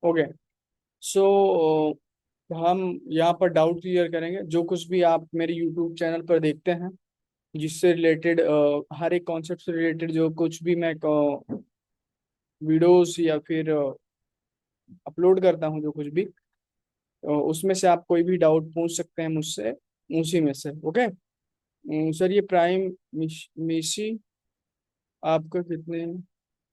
Okay. सो हम यहाँ पर डाउट क्लियर करेंगे, जो कुछ भी आप मेरे यूट्यूब चैनल पर देखते हैं जिससे रिलेटेड, हर एक कॉन्सेप्ट से रिलेटेड जो कुछ भी मैं वीडियोस या फिर अपलोड करता हूँ, जो कुछ भी उसमें से आप कोई भी डाउट पूछ सकते हैं मुझसे, उसी में से। ओके। सर, ये प्राइम मेसी आपका कितने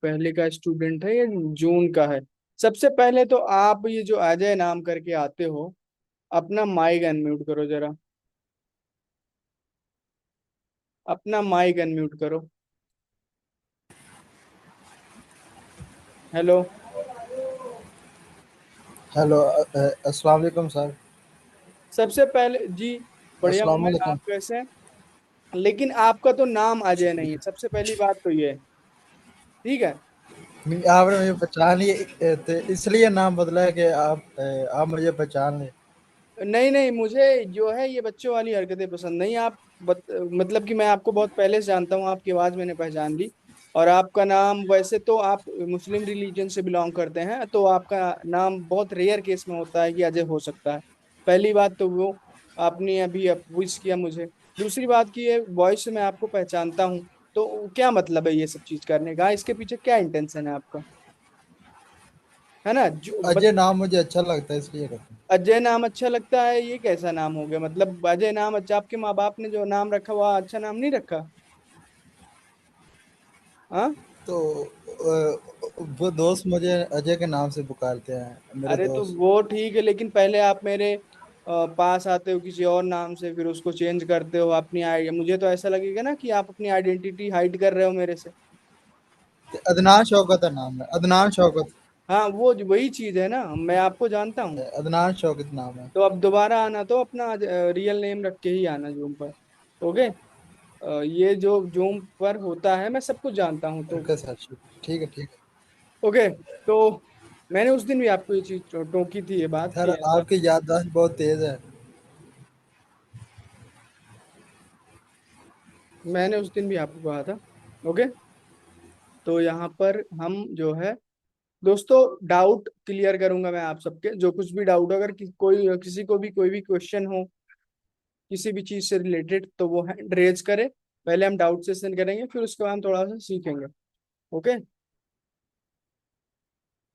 पहले का स्टूडेंट है या जून का है? सबसे पहले तो आप ये जो अजय नाम करके आते हो, अपना माइक अनम्यूट करो जरा। अपना माइक अनम्यूट करो। हेलो। हेलो। अस्सलाम वालेकुम सर। सबसे पहले जी, बढ़िया हूँ अस्सलाम मैं, आप वालेकुम। कैसे हैं? लेकिन आपका तो नाम अजय नहीं है, ठीक सबसे पहली बात तो ये है। ठीक है। है। आपने मुझे पहचान लिए थे, इसलिए नाम बदला है कि आप मुझे पहचान लें। नहीं नहीं, मुझे जो है ये बच्चों वाली हरकतें पसंद नहीं। आप मतलब कि मैं आपको बहुत पहले से जानता हूँ, आपकी आवाज़ मैंने पहचान ली। और आपका नाम, वैसे तो आप मुस्लिम रिलीजन से बिलोंग करते हैं, तो आपका नाम बहुत रेयर केस में होता है कि अजय हो सकता है। पहली बात तो वो आपने अभी विश किया मुझे। दूसरी बात की है, वॉइस से मैं आपको पहचानता हूँ, तो क्या मतलब है ये सब चीज़ करने का? इसके पीछे क्या इंटेंशन है आपका? है ना जो अजय नाम मुझे अच्छा लगता है इसलिए रखा। अजय नाम अच्छा लगता है, ये कैसा नाम हो गया? मतलब अजय नाम अच्छा, आपके माँ बाप ने जो नाम रखा हुआ अच्छा नाम नहीं रखा? हाँ। तो वो दोस्त मुझे अजय के नाम से पुकारते हैं, मेरे अरे तो दोस्त। वो ठीक है, लेकिन पहले आप मेरे पास आते हो किसी और नाम से, फिर उसको चेंज करते हो अपनी आई, मुझे तो ऐसा लगेगा ना कि आप अपनी आइडेंटिटी हाइड कर रहे हो मेरे से। अदनान शौकत है नाम है, अदनान शौकत। हाँ, वो वही चीज है ना, मैं आपको जानता हूँ। अदनान शौकत नाम है। तो अब दोबारा आना तो अपना रियल नेम रख के ही आना जूम पर। ओके। ये जो जूम पर होता है मैं सब कुछ जानता हूँ तो। ओके सर, ठीक है ठीक है। ओके। तो मैंने उस दिन भी आपको ये चीज टोकी थी, ये बात सर कि ऐसा। आपकी याददाश्त बहुत तेज है। मैंने उस दिन भी आपको कहा था। ओके। तो यहाँ पर हम जो है दोस्तों, डाउट क्लियर करूंगा मैं आप सबके, जो कुछ भी डाउट, अगर कोई किसी को भी कोई भी क्वेश्चन हो किसी भी चीज से रिलेटेड, तो वो हैंड रेज करे। पहले हम डाउट सेशन करेंगे, फिर उसके बाद हम थोड़ा सा सीखेंगे। ओके।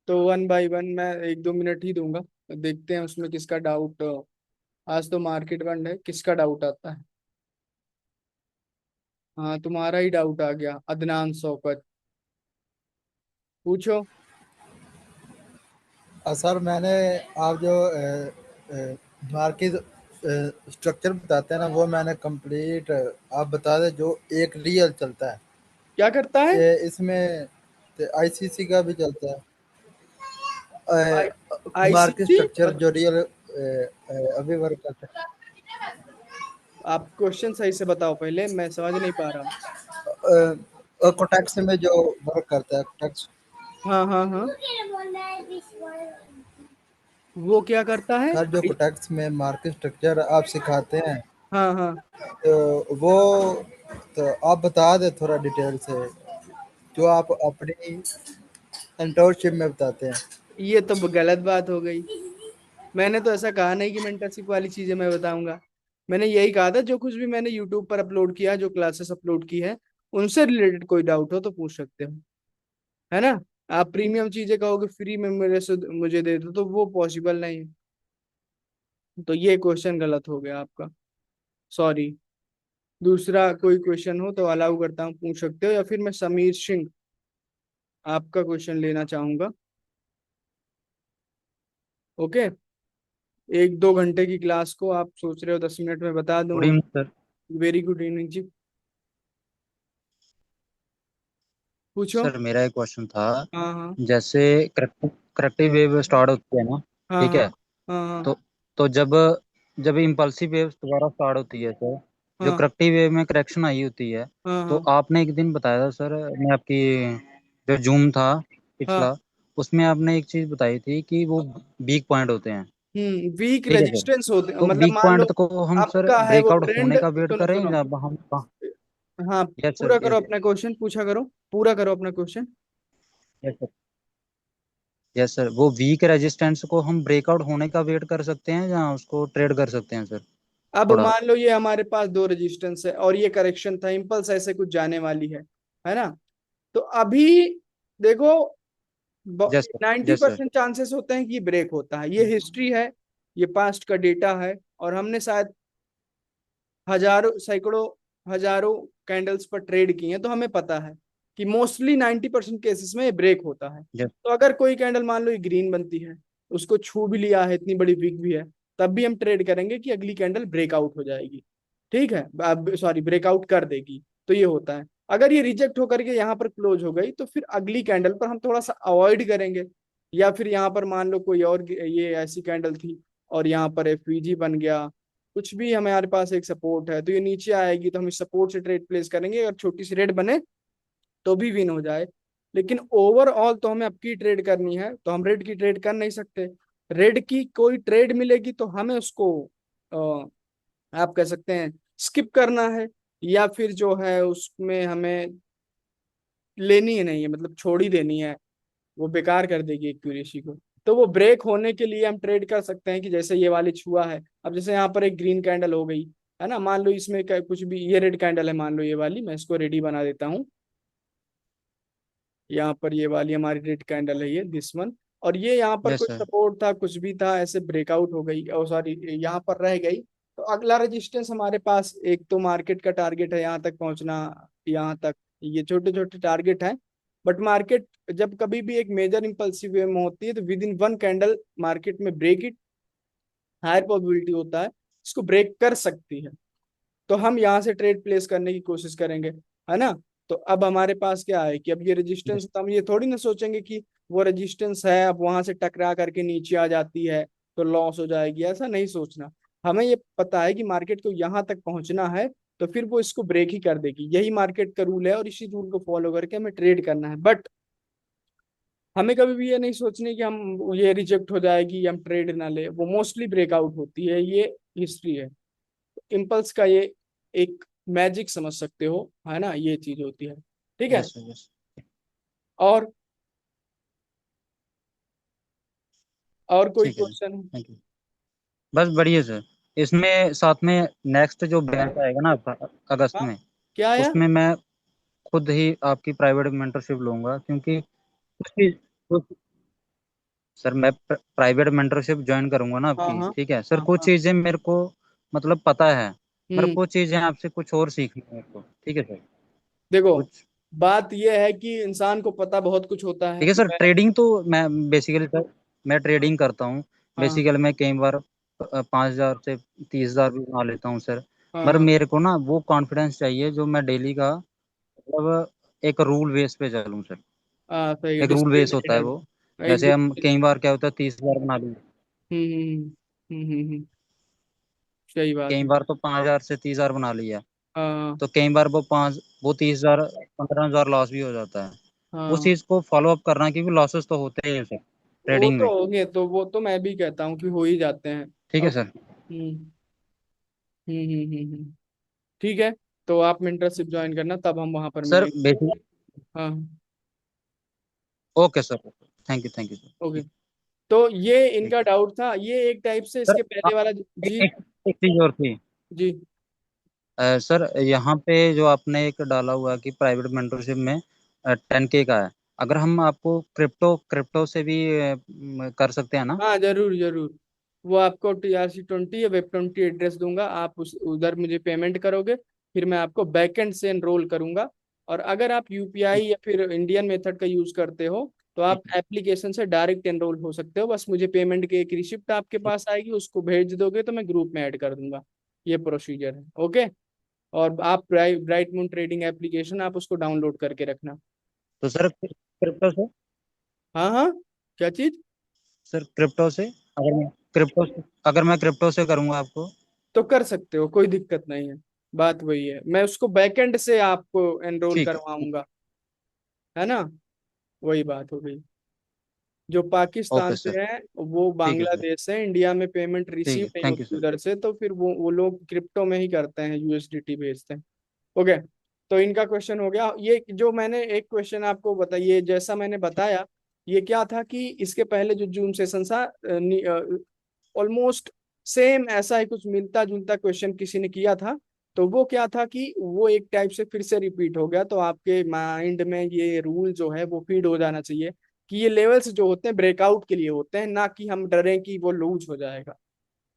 तो वन बाय वन मैं 1-2 मिनट ही दूंगा। देखते हैं उसमें किसका डाउट, आज तो मार्केट बंद है, किसका डाउट आता है। हाँ, तुम्हारा ही डाउट आ गया, अदनान शौकत। पूछो। सर मैंने आप जो मार्केट स्ट्रक्चर बताते हैं ना, वो मैंने कंप्लीट आप बता दें जो एक रियल चलता है। क्या करता है? इसमें आईसीसी का भी चलता आई है। Market ICC? स्ट्रक्चर जो रियल अभी वर्क करता आप क्वेश्चन सही से बताओ, पहले मैं समझ नहीं पा रहा। है। कोटैक्स में जो वर्क करता है, कोटैक्स। हाँ हाँ हाँ। वो क्या करता है? सर जो कोटैक्स में मार्केट स्ट्रक्चर आप सिखाते हैं, हाँ हाँ। तो वो तो आप बता दें थोड़ा डिटेल से, जो आप अपनी इंटर्नशिप में बताते हैं। ये तो गलत बात हो गई। मैंने तो ऐसा कहा नहीं कि मेंटरशिप वाली चीजें मैं बताऊंगा। मैंने यही कहा था, जो कुछ भी मैंने यूट्यूब पर अपलोड किया, जो क्लासेस अपलोड की है, उनसे रिलेटेड कोई डाउट हो तो पूछ सकते हो। है ना? आप प्रीमियम चीजें कहोगे फ्री में मेरे से मुझे दे दो, तो वो पॉसिबल नहीं है। तो ये क्वेश्चन गलत हो गया आपका। सॉरी। दूसरा कोई क्वेश्चन हो तो अलाउ करता हूँ, पूछ सकते हो, या फिर मैं समीर सिंह आपका क्वेश्चन लेना चाहूंगा। ओके। 1-2 घंटे की क्लास को आप सोच रहे हो 10 मिनट में बता गुड दूं? Evening sir. Very good evening जी। पूछो। सर मेरा एक क्वेश्चन था। हाँ हाँ जैसे करेक्टिव वेव स्टार्ट होती है ना, हाँ ठीक हाँ है। हाँ हाँ तो तो जब जब इम्पल्सिव वेव दोबारा स्टार्ट होती है सर, जो हाँ करेक्टिव वेव में करेक्शन आई होती है, हाँ तो हाँ आपने एक दिन बताया था सर, मैं आपकी जो जूम था हाँ। पिछला, उसमें आपने एक चीज बताई थी कि वो वीक पॉइंट होते हैं। वीक ठीक है सर। रेजिस्टेंस होते, तो मतलब वीक मान लो पॉइंट को हम सर आपका है वो ब्रेकआउट ट्रेंड। होने का वेट सुनो करें सुनो। या हम? हाँ, यस पूरा सर, करो अपना क्वेश्चन, पूछा करो, पूरा करो अपना question. Yes sir. Yes sir, वो वीक रेजिस्टेंस को हम ब्रेकआउट होने का वेट कर सकते हैं या उसको ट्रेड कर सकते हैं सर? अब थोड़ा। मान लो ये हमारे पास दो रेजिस्टेंस है और ये करेक्शन था, इम्पल्स ऐसे कुछ जाने वाली है ना। तो अभी देखो, यस सर। 90% चांसेस होते हैं कि ब्रेक होता है। ये हिस्ट्री है, ये पास्ट का डेटा है, और हमने शायद हजारों सैकड़ों हजारों कैंडल्स पर ट्रेड किए हैं, तो हमें पता है कि मोस्टली 90% केसेस में ये ब्रेक होता है। यस। तो अगर कोई कैंडल मान लो ये ग्रीन बनती है, उसको छू भी लिया है, इतनी बड़ी विक भी है, तब भी हम ट्रेड करेंगे कि अगली कैंडल ब्रेकआउट हो जाएगी। ठीक है, अब सॉरी ब्रेकआउट कर देगी। तो ये होता है। अगर ये रिजेक्ट होकर के यहाँ पर क्लोज हो गई, तो फिर अगली कैंडल पर हम थोड़ा सा अवॉइड करेंगे। या फिर यहाँ पर मान लो कोई और ये ऐसी कैंडल थी और यहाँ पर एफवीजी बन गया, कुछ भी हमारे पास एक सपोर्ट है, तो ये नीचे आएगी, तो हम इस सपोर्ट से ट्रेड प्लेस करेंगे। अगर छोटी सी रेड बने तो भी विन हो जाए। लेकिन ओवरऑल तो हमें अपकी ट्रेड करनी है, तो हम रेड की ट्रेड कर नहीं सकते। रेड की कोई ट्रेड मिलेगी तो हमें उसको आप कह सकते हैं स्किप करना है, या फिर जो है उसमें हमें लेनी ही नहीं है, मतलब छोड़ ही देनी है। वो बेकार कर देगी एक्यूरेसी को। तो वो ब्रेक होने के लिए हम ट्रेड कर सकते हैं कि जैसे ये वाली छुआ है, अब जैसे यहाँ पर एक ग्रीन कैंडल हो गई है ना, मान लो इसमें कुछ भी, ये रेड कैंडल है मान लो ये वाली, मैं इसको रेडी बना देता हूँ। यहाँ पर ये वाली हमारी रेड कैंडल है, ये दिस वन। और ये यहाँ पर यस कुछ सर। सपोर्ट था, कुछ भी था, ऐसे ब्रेकआउट हो गई, और सॉरी यहाँ पर रह गई। तो अगला रेजिस्टेंस हमारे पास एक तो मार्केट का टारगेट है यहाँ तक पहुंचना, यहाँ तक। ये छोटे छोटे टारगेट हैं, बट मार्केट जब कभी भी एक मेजर इंपल्सिव वे में होती है, तो with in one candle market में ब्रेक इट हायर प्रोबेबिलिटी होता है, इसको ब्रेक कर सकती है। तो हम यहाँ से ट्रेड प्लेस करने की कोशिश करेंगे, है ना। तो अब हमारे पास क्या है कि अब ये रेजिस्टेंस, तो हम ये थोड़ी ना सोचेंगे कि वो रेजिस्टेंस है, अब वहां से टकरा करके नीचे आ जाती है तो लॉस हो जाएगी, ऐसा नहीं सोचना। हमें ये पता है कि मार्केट को यहाँ तक पहुंचना है, तो फिर वो इसको ब्रेक ही कर देगी, यही मार्केट का रूल है, और इसी रूल को फॉलो करके हमें ट्रेड करना है। बट हमें कभी भी ये नहीं सोचने कि हम ये रिजेक्ट हो जाएगी, हम ट्रेड ना ले, वो मोस्टली ब्रेकआउट होती है, ये हिस्ट्री है। इम्पल्स का ये एक मैजिक समझ सकते हो, है ना, ये चीज होती है। ठीक है। Yes sir. यस। और और कोई ठीक है सर। क्वेश्चन? Thank you. बस बढ़िया सर। इसमें साथ में नेक्स्ट जो बैच आएगा ना आपका अगस्त हाँ, में, क्या आया? उसमें मैं खुद ही आपकी प्राइवेट मेंटरशिप लूंगा, क्योंकि कुछ सर मैं प्राइवेट मेंटरशिप ज्वाइन करूंगा ना हाँ आपकी। हाँ ठीक है सर, हाँ कुछ हाँ। चीजें मेरे को मतलब पता है, मेरे हम्म। को चीजें आपसे कुछ और सीखनी है मेरे को। ठीक है सर। देखो, कुछ। बात यह है कि इंसान को पता बहुत कुछ होता है। ठीक है सर, मैं ट्रेडिंग तो मैं बेसिकली सर, मैं ट्रेडिंग करता हूँ। हाँ बेसिकली मैं कई बार 5,000 से 30,000 भी बना लेता हूँ सर। हाँ मगर हाँ मेरे को ना वो कॉन्फिडेंस चाहिए जो मैं डेली का मतलब एक रूल बेस पे चलूँ सर। हाँ, सही एक रूल बेस होता है डिसिप्लिन। वो। एक जैसे हम discipline। कई बार क्या होता है 30,000 बना लिए, हम्म। सही बात कई है। बार तो 5,000 से 30,000 बना लिया। हाँ तो कई बार वो 30,000 15,000 लॉस भी हो जाता है। उस हाँ। चीज को फॉलो अप करना, क्योंकि लॉसेस तो होते ही है सर वो ट्रेडिंग तो में। होंगे, तो वो तो मैं भी कहता हूँ कि हो ही जाते हैं। ठीक है अब सर। हम्म। ठीक है। तो आप मेंटरशिप ज्वाइन करना, तब हम वहां पर सर मिलेंगे। बेसिक। हाँ। Okay sir. Thank you okay. Sir. तो ये ठीक इनका है डाउट था, ये एक टाइप से सर। इसके पहले वाला एक, जी। एक, एक चीज और थी। जी। सर यहाँ पे जो आपने एक डाला हुआ है कि प्राइवेट मेंटरशिप में 10K का है, अगर हम आपको क्रिप्टो क्रिप्टो से भी कर सकते हैं ना? हाँ, जरूर जरूर। वो आपको TRC20 या Web20 एड्रेस दूंगा, आप उस उधर मुझे पेमेंट करोगे, फिर मैं आपको बैकएंड से एनरोल करूंगा। और अगर आप यूपीआई ठीक या फिर इंडियन मेथड का यूज करते हो, तो आप ठीक है। एप्लीकेशन से डायरेक्ट एनरोल हो सकते हो। बस मुझे पेमेंट की एक रिसिप्ट आपके ठीक। पास आएगी, उसको भेज दोगे तो मैं ग्रुप में ऐड कर दूंगा। ये प्रोसीजर है। ओके। और आप ब्राइट मून ट्रेडिंग एप्लीकेशन आप उसको डाउनलोड करके रखना। तो सर क्रिप्टो से, हाँ हाँ। क्या चीज? सर क्रिप्टो से अगर मैं क्रिप्टो से करूंगा आपको? तो कर सकते हो, कोई दिक्कत नहीं है। बात वही है, मैं उसको बैकएंड से आपको एनरोल ठीक है। करवाऊंगा, है ना। वही बात हो गई। जो पाकिस्तान ओके से सर। है वो ठीक है सर। बांग्लादेश से, इंडिया में पेमेंट ठीक रिसीव है। नहीं थैंक यू होती सर। उधर से, तो फिर वो लोग क्रिप्टो में ही करते हैं, यूएसडीटी भेजते हैं। ओके। तो इनका क्वेश्चन हो गया। ये जो मैंने एक क्वेश्चन आपको बताइए, जैसा मैंने बताया ये क्या था कि इसके पहले जो जूम सेशन था, ऑलमोस्ट सेम ऐसा ही कुछ मिलता जुलता क्वेश्चन किसी ने किया था। तो वो क्या था कि वो एक टाइप से फिर से रिपीट हो गया, तो आपके माइंड में ये रूल जो है वो फीड हो जाना चाहिए कि ये लेवल्स जो होते हैं ब्रेकआउट के लिए होते हैं, ना कि हम डरें कि वो लूज हो जाएगा।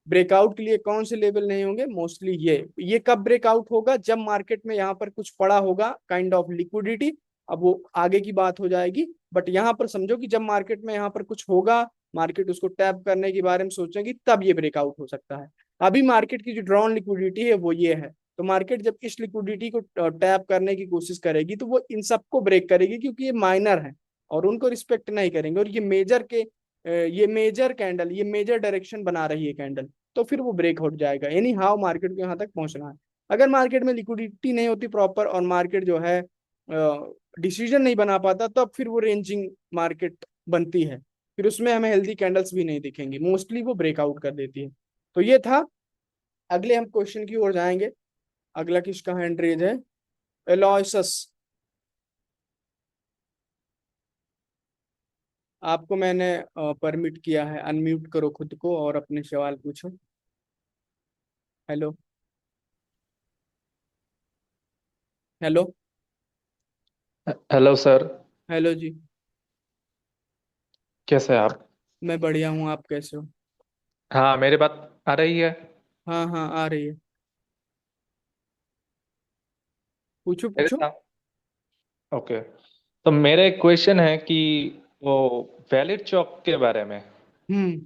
ब्रेकआउट के लिए कौन से लेवल नहीं होंगे, मोस्टली ये कब ब्रेकआउट होगा, जब मार्केट में यहाँ पर कुछ पड़ा होगा काइंड ऑफ लिक्विडिटी। अब वो आगे की बात हो जाएगी, बट यहाँ पर समझो कि जब मार्केट में यहाँ पर कुछ होगा, मार्केट उसको टैप करने के बारे में सोचेगी, तब ये ब्रेकआउट हो सकता है। अभी मार्केट की जो ड्रॉन लिक्विडिटी है वो ये है। तो मार्केट जब इस लिक्विडिटी को टैप करने की कोशिश करेगी तो वो इन सबको ब्रेक करेगी, क्योंकि ये माइनर है और उनको रिस्पेक्ट नहीं करेंगे, और ये मेजर कैंडल, ये मेजर डायरेक्शन बना रही है कैंडल, तो फिर वो ब्रेक हो जाएगा। एनी हाउ मार्केट को यहाँ तक पहुंचना है। अगर मार्केट में लिक्विडिटी नहीं होती प्रॉपर और मार्केट जो है डिसीजन नहीं बना पाता, तब फिर वो रेंजिंग मार्केट बनती है, फिर उसमें हमें हेल्दी कैंडल्स भी नहीं दिखेंगी, मोस्टली वो ब्रेकआउट कर देती है। तो ये था। अगले हम क्वेश्चन की ओर जाएंगे। अगला किसका हैंड रेज है? एलॉयसस। आपको मैंने परमिट किया है, अनम्यूट करो खुद को और अपने सवाल पूछो। Hello. Hello. Hello sir. Hello जी। कैसे हैं आप? मैं बढ़िया हूँ, आप कैसे हो? हाँ, मेरी बात आ रही है? हाँ हाँ, आ रही है। पूछो मेरे पूछो। साथ। ओके। तो मेरा एक क्वेश्चन है कि वो वैलिड चौक के बारे में। हम्म।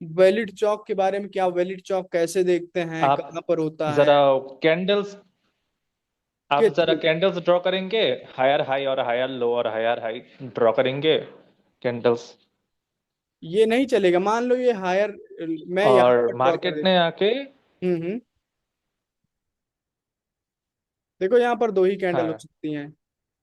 वैलिड चौक के बारे में क्या? वैलिड चौक कैसे देखते हैं, आप कहाँ पर होता है? जरा कैंडल्स आप के जरा थ्रू? कैंडल्स ड्रॉ करेंगे। हायर हाई और हायर लो और हायर हाई ड्रॉ करेंगे कैंडल्स। ये नहीं चलेगा, मान लो ये हायर, मैं यहाँ और पर ड्रॉ कर मार्केट देता ने आके। हूँ। देखो यहाँ पर दो ही कैंडल हो हाँ। सकती हैं,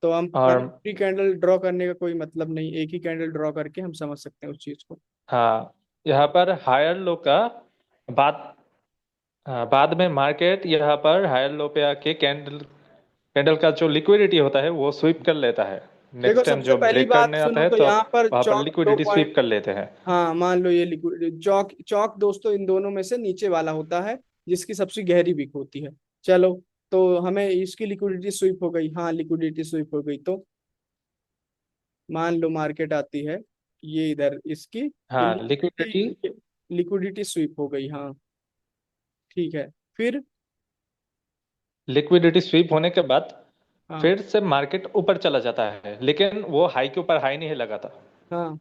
तो हम और पूरी कैंडल ड्रॉ करने का कोई मतलब नहीं, एक ही कैंडल ड्रॉ करके हम समझ सकते हैं उस चीज को। हाँ, यहाँ पर हायर लो का बाद बाद में मार्केट यहाँ पर हायर लो पे आके कैंडल कैंडल का जो लिक्विडिटी होता है वो स्वीप कर लेता है। देखो नेक्स्ट टाइम सबसे जो पहली ब्रेक बात करने आता सुनो, है तो तो यहाँ पर वहां पर चौक दो लिक्विडिटी पॉइंट। स्वीप कर लेते हैं। हाँ मान लो ये लिक्विड चौक, चौक दोस्तों इन दोनों में से नीचे वाला होता है, जिसकी सबसे गहरी विक होती है। चलो, तो हमें इसकी लिक्विडिटी स्वीप हो गई, हाँ लिक्विडिटी स्वीप हो गई, तो मान लो मार्केट आती है ये इधर इसकी, तो हाँ, लिक्विडिटी लिक्विडिटी लिक्विडिटी स्वीप हो गई, हाँ ठीक है। फिर लिक्विडिटी स्वीप होने के बाद हाँ फिर से मार्केट ऊपर चला जाता है, लेकिन वो हाई के ऊपर हाई नहीं लगाता। हाँ,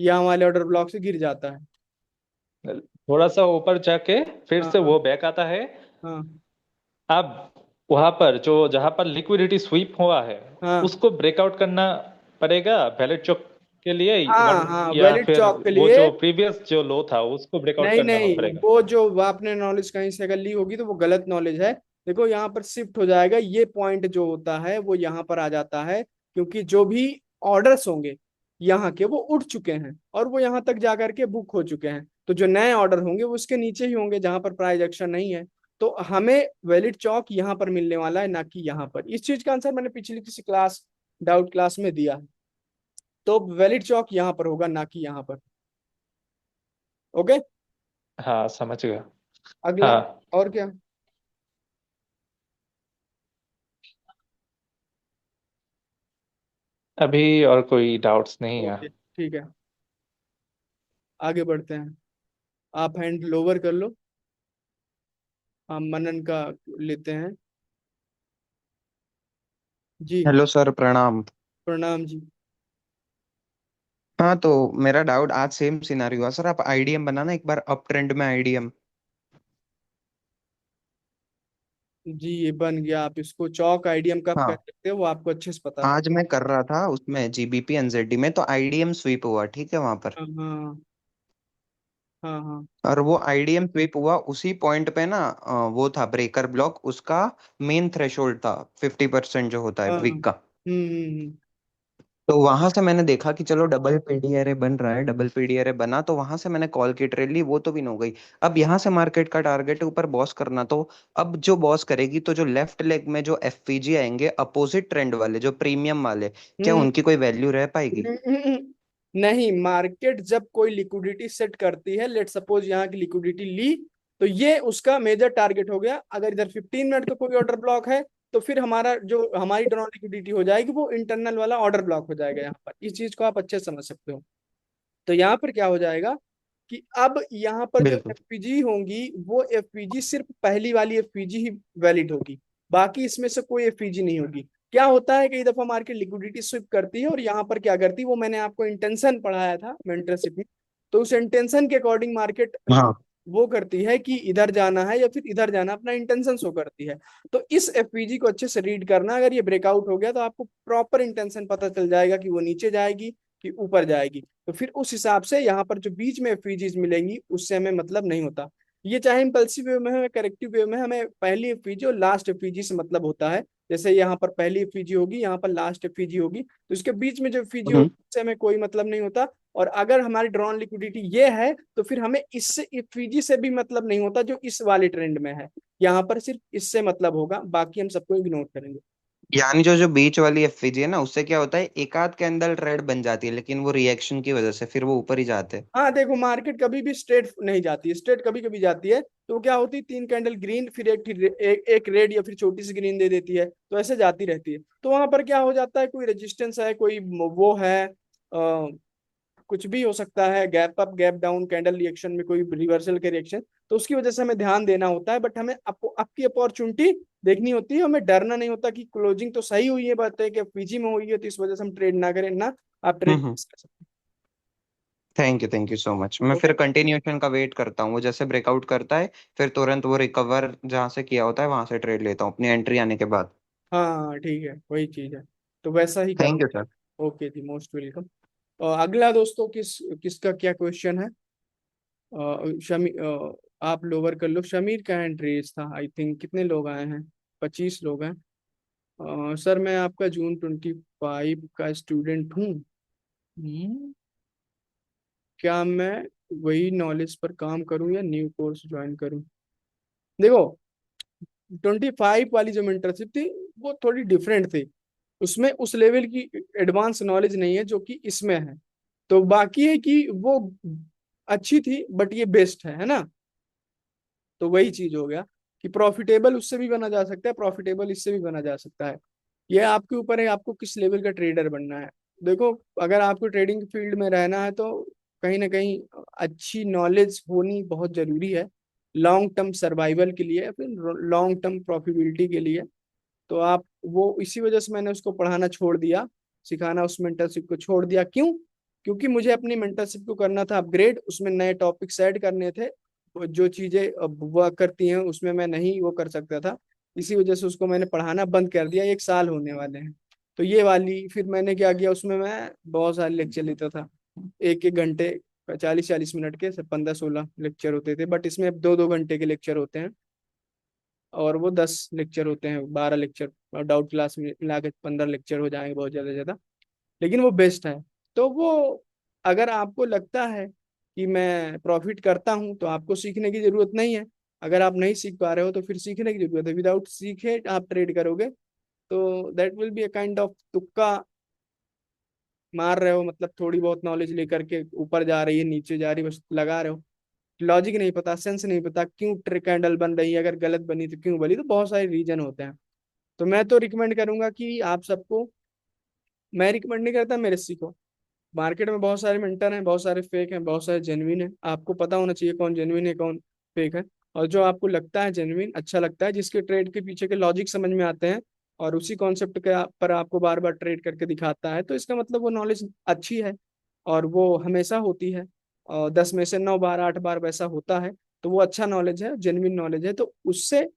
यहाँ वाले ऑर्डर ब्लॉक से गिर जाता है। थोड़ा सा ऊपर जाके फिर हाँ से हाँ वो बैक आता है। हाँ अब वहां पर जो जहां पर लिक्विडिटी स्वीप हुआ है हाँ उसको ब्रेकआउट करना पड़ेगा वैलिड चौक के लिए। हाँ हाँ, या वैलिड फिर चौक के वो लिए। जो प्रीवियस जो लो था उसको ब्रेकआउट नहीं करना नहीं, पड़ेगा। वो जो आपने नॉलेज कहीं से अगर ली होगी, तो वो गलत नॉलेज है। देखो यहाँ पर शिफ्ट हो जाएगा, ये पॉइंट जो होता है वो यहाँ पर आ जाता है, क्योंकि जो भी ऑर्डर्स होंगे यहाँ के वो उठ चुके हैं और वो यहाँ तक जा करके बुक हो चुके हैं। तो जो नए ऑर्डर होंगे वो उसके नीचे ही होंगे, जहां पर प्राइस एक्शन नहीं है। तो हमें वैलिड चौक यहाँ पर मिलने वाला है, ना कि यहाँ पर। इस चीज का आंसर मैंने पिछली किसी क्लास, डाउट क्लास में दिया है। तो वैलिड चौक यहाँ पर होगा, ना कि यहाँ पर। ओके। हाँ, समझ गया। अगला, हाँ, और क्या? अभी और कोई डाउट्स नहीं है। ओके ठीक है, आगे बढ़ते हैं। आप हैंड लोअर कर लो, हम मनन का लेते हैं। जी। हेलो सर, प्रणाम। प्रणाम जी। हाँ, तो मेरा डाउट आज सेम सिनारियो हुआ सर। आप आईडीएम बनाना एक बार, अप ट्रेंड में आईडीएम। जी ये बन गया, आप इसको चौक आईडीएम कब कर हाँ, सकते हो वो आपको अच्छे से पता है। आज मैं कर रहा था उसमें जीबीपी एनजेडी में, तो आईडीएम स्वीप हुआ, ठीक है वहां पर। हाँ हाँ हाँ हाँ और वो आईडीएम स्वीप हुआ उसी पॉइंट पे ना, वो था ब्रेकर ब्लॉक उसका। मेन थ्रेशोल्ड था 50% जो होता है हाँ विक का। हम्म। तो वहां से मैंने देखा कि चलो डबल पीडी एरे बन रहा है, डबल पीडी एरे बना, तो वहां से मैंने कॉल की ट्रेड ली, वो तो विन हो गई। अब यहाँ से मार्केट का टारगेट है ऊपर बॉस करना, तो अब जो बॉस करेगी तो जो लेफ्ट लेग में जो एफपीजी आएंगे अपोजिट ट्रेंड वाले, जो प्रीमियम वाले, क्या हम्म उनकी कोई वैल्यू रह पाएगी? नहीं, मार्केट जब कोई लिक्विडिटी सेट करती है, लेट सपोज यहाँ की लिक्विडिटी ली, तो ये उसका मेजर टारगेट हो गया। अगर इधर 15 मिनट का कोई ऑर्डर ब्लॉक है, तो फिर हमारा जो हमारी ड्रॉ लिक्विडिटी हो जाएगी वो इंटरनल वाला ऑर्डर ब्लॉक हो जाएगा। यहाँ पर इस चीज को आप अच्छे से समझ सकते हो। तो यहाँ पर क्या हो जाएगा कि अब यहाँ पर जो बिल्कुल। एफपीजी होंगी, वो एफपीजी सिर्फ पहली वाली एफपीजी ही वैलिड होगी, बाकी इसमें से कोई एफपीजी नहीं होगी। क्या होता है, कई दफा मार्केट लिक्विडिटी स्विप करती है और यहाँ पर क्या करती है, वो मैंने आपको इंटेंशन पढ़ाया था मेंटरशिप में। तो उस इंटेंशन के अकॉर्डिंग मार्केट हाँ। वो करती है कि इधर जाना है या फिर इधर जाना, अपना इंटेंशन शो करती है। तो इस एफपीजी को अच्छे से रीड करना, अगर ये ब्रेकआउट हो गया तो आपको प्रॉपर इंटेंशन पता चल जाएगा कि वो नीचे जाएगी कि ऊपर जाएगी। तो फिर उस हिसाब से यहाँ पर जो बीच में एफपीजीज मिलेंगी उससे हमें मतलब नहीं होता। ये चाहे इम्पल्सिव वे में है करेक्टिव वे में, हमें पहली एफपीजी और लास्ट एफपीजी से मतलब होता है। जैसे यहाँ पर पहली एफपीजी होगी, यहाँ पर लास्ट एफपीजी होगी, तो इसके बीच में जो एफपीजी होगी उससे हमें कोई मतलब नहीं होता। और अगर हमारी ड्रॉन लिक्विडिटी ये है, तो फिर हमें इससे एफपीजी से भी मतलब नहीं होता जो इस वाले ट्रेंड में है। यहाँ पर सिर्फ इससे मतलब होगा, बाकी हम सबको इग्नोर करेंगे। यानी जो जो बीच वाली एफवीजी है ना, उससे क्या होता है, एक आध कैंडल रेड बन जाती है, लेकिन वो रिएक्शन की वजह से फिर वो ऊपर ही जाते हैं। हाँ देखो, मार्केट कभी भी स्ट्रेट नहीं जाती है, स्ट्रेट कभी कभी जाती है। तो क्या होती है, 3 कैंडल ग्रीन, फिर एक रेड या फिर छोटी सी ग्रीन दे देती है, तो ऐसे जाती रहती है। तो वहां पर क्या हो जाता है, कोई रेजिस्टेंस है, कोई वो है, कुछ भी हो सकता है, gap up gap down candle reaction में कोई रिवर्सल के रिएक्शन। तो उसकी वजह से हमें ध्यान देना होता है, बट हमें आपको आपकी अपॉर्चुनिटी देखनी होती है। हमें डरना नहीं होता कि क्लोजिंग तो सही हुई है, बात है कि पीजी में हुई है, तो इस वजह से हम ट्रेड ना करें ना। आप ट्रेड हम्म। कर सकते थैंक यू सो मच। मैं हो। फिर कंटिन्यूशन का वेट करता हूँ, वो जैसे ब्रेकआउट करता है फिर तुरंत वो रिकवर जहाँ से किया होता है वहां से ट्रेड लेता हूँ अपनी एंट्री आने के बाद। हाँ ठीक है, वही चीज है, तो वैसा ही थैंक करना। You sir. ओके जी, मोस्ट वेलकम। अगला दोस्तों, किसका क्या क्वेश्चन है? शमी आप लोअर कर लो। शमीर का हैंड रेस था आई थिंक। कितने लोग आए हैं? 25 लोग हैं। सर मैं आपका जून 25 का स्टूडेंट हूँ। क्या मैं वही नॉलेज पर काम करूँ या न्यू कोर्स ज्वाइन करूँ? देखो, 25 वाली जो मेंटरशिप थी वो थोड़ी डिफरेंट थी। उसमें उस लेवल की एडवांस नॉलेज नहीं है जो कि इसमें है। तो बाकी है कि वो अच्छी थी, बट ये बेस्ट है ना। तो वही चीज हो गया कि प्रॉफिटेबल उससे भी बना जा सकता है, प्रॉफिटेबल इससे भी बना जा सकता है। ये आपके ऊपर है, आपको किस लेवल का ट्रेडर बनना है। देखो, अगर आपको ट्रेडिंग फील्ड में रहना है तो कहीं ना कहीं अच्छी नॉलेज होनी बहुत जरूरी है, लॉन्ग टर्म सर्वाइवल के लिए, फिर लॉन्ग टर्म प्रॉफिटेबिलिटी के लिए। तो आप वो इसी वजह से मैंने उसको पढ़ाना छोड़ दिया, सिखाना, उस मेंटरशिप को छोड़ दिया। क्यों? क्योंकि मुझे अपनी मेंटरशिप को करना था अपग्रेड, उसमें नए टॉपिक्स ऐड करने थे। जो चीजें अब वर्क करती हैं उसमें मैं नहीं वो कर सकता था। इसी वजह से उसको मैंने पढ़ाना बंद कर दिया। 1 साल होने वाले हैं। तो ये वाली फिर मैंने क्या किया, उसमें मैं बहुत सारे लेक्चर लेता था, 1 1 घंटे, 40 40 मिनट के, सब 15 16 लेक्चर होते थे। बट इसमें अब 2 2 घंटे के लेक्चर होते हैं, और वो 10 लेक्चर होते हैं, 12 लेक्चर, और डाउट क्लास में मिला के 15 लेक्चर हो जाएंगे, बहुत ज्यादा ज्यादा। लेकिन वो बेस्ट है। तो वो, अगर आपको लगता है कि मैं प्रॉफिट करता हूँ, तो आपको सीखने की जरूरत नहीं है। अगर आप नहीं सीख पा रहे हो तो फिर सीखने की जरूरत है। विदाउट सीखे आप ट्रेड करोगे तो that will be a kind of तुक्का मार रहे हो, मतलब थोड़ी बहुत नॉलेज लेकर के ऊपर जा रही है नीचे जा रही है, बस लगा रहे हो। लॉजिक नहीं पता, सेंस नहीं पता, क्यों ट्रिक कैंडल बन रही है, अगर गलत बनी तो क्यों बनी, तो बहुत सारे रीजन होते हैं। तो मैं तो रिकमेंड करूंगा कि आप सबको, मैं रिकमेंड नहीं करता, मेरे सीखो। मार्केट में बहुत सारे मेंटर हैं, बहुत सारे फेक हैं, बहुत सारे जेन्युइन हैं। आपको पता होना चाहिए कौन जेन्युइन है कौन फेक है। और जो आपको लगता है जेन्युइन, अच्छा लगता है, जिसके ट्रेड के पीछे के लॉजिक समझ में आते हैं, और उसी कॉन्सेप्ट के पर आपको बार बार ट्रेड करके दिखाता है, तो इसका मतलब वो नॉलेज अच्छी है। और वो हमेशा होती है, और 10 में से 9 बार 8 बार वैसा होता है। तो वो अच्छा नॉलेज है, जेन्युइन नॉलेज है, तो उससे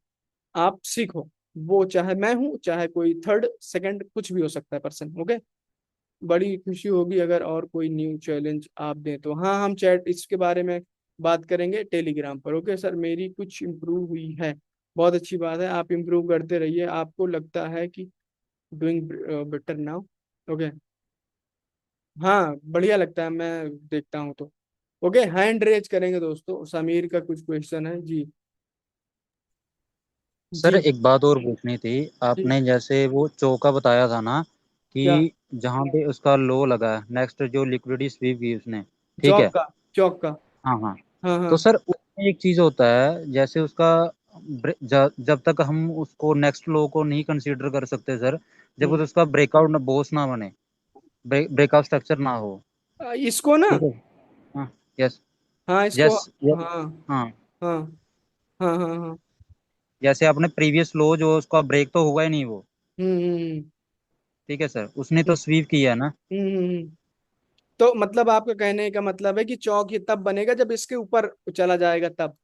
आप सीखो। वो चाहे मैं हूँ, चाहे कोई थर्ड सेकंड कुछ भी हो सकता है पर्सन। ओके, बड़ी खुशी होगी अगर और कोई न्यू चैलेंज आप दें तो। हाँ, हम चैट इसके बारे में बात करेंगे टेलीग्राम पर। ओके सर, मेरी कुछ इम्प्रूव हुई है, बहुत अच्छी बात है, आप इम्प्रूव करते रहिए। आपको लगता है कि डूइंग बेटर नाउ। ओके, हाँ बढ़िया लगता है, मैं देखता हूँ तो। ओके, हैंड रेज करेंगे दोस्तों, समीर का कुछ क्वेश्चन है जी। सर जी एक बात और पूछनी थी। जी। आपने जैसे वो चौका बताया था ना कि क्या? जहाँ पे उसका लो लगा है, नेक्स्ट जो लिक्विडिटी स्वीप की उसने, ठीक चौक है। का, चौक का। हाँ हाँ। हाँ हाँ। तो सर उसमें एक चीज होता है, जैसे उसका जब तक हम उसको नेक्स्ट लो को नहीं कंसीडर कर सकते सर, जब हम्म। तक उसका ब्रेकआउट ना बॉस ना बने, ब्रेकआउट स्ट्रक्चर ना हो। इसको ना। ठीक है। हाँ। यस। हाँ इसको। Yes yes. हाँ हाँ। हाँ हाँ हाँ हाँ। जैसे आपने प्रीवियस लो जो उसका ब्रेक तो हुआ ही नहीं वो, हम्म हम्म ठीक है सर, उसने तो हम्म स्वीप किया है ना। हम्म। तो मतलब आपका कहने का मतलब है कि चौक ये तब बनेगा जब इसके ऊपर चला जाएगा तब,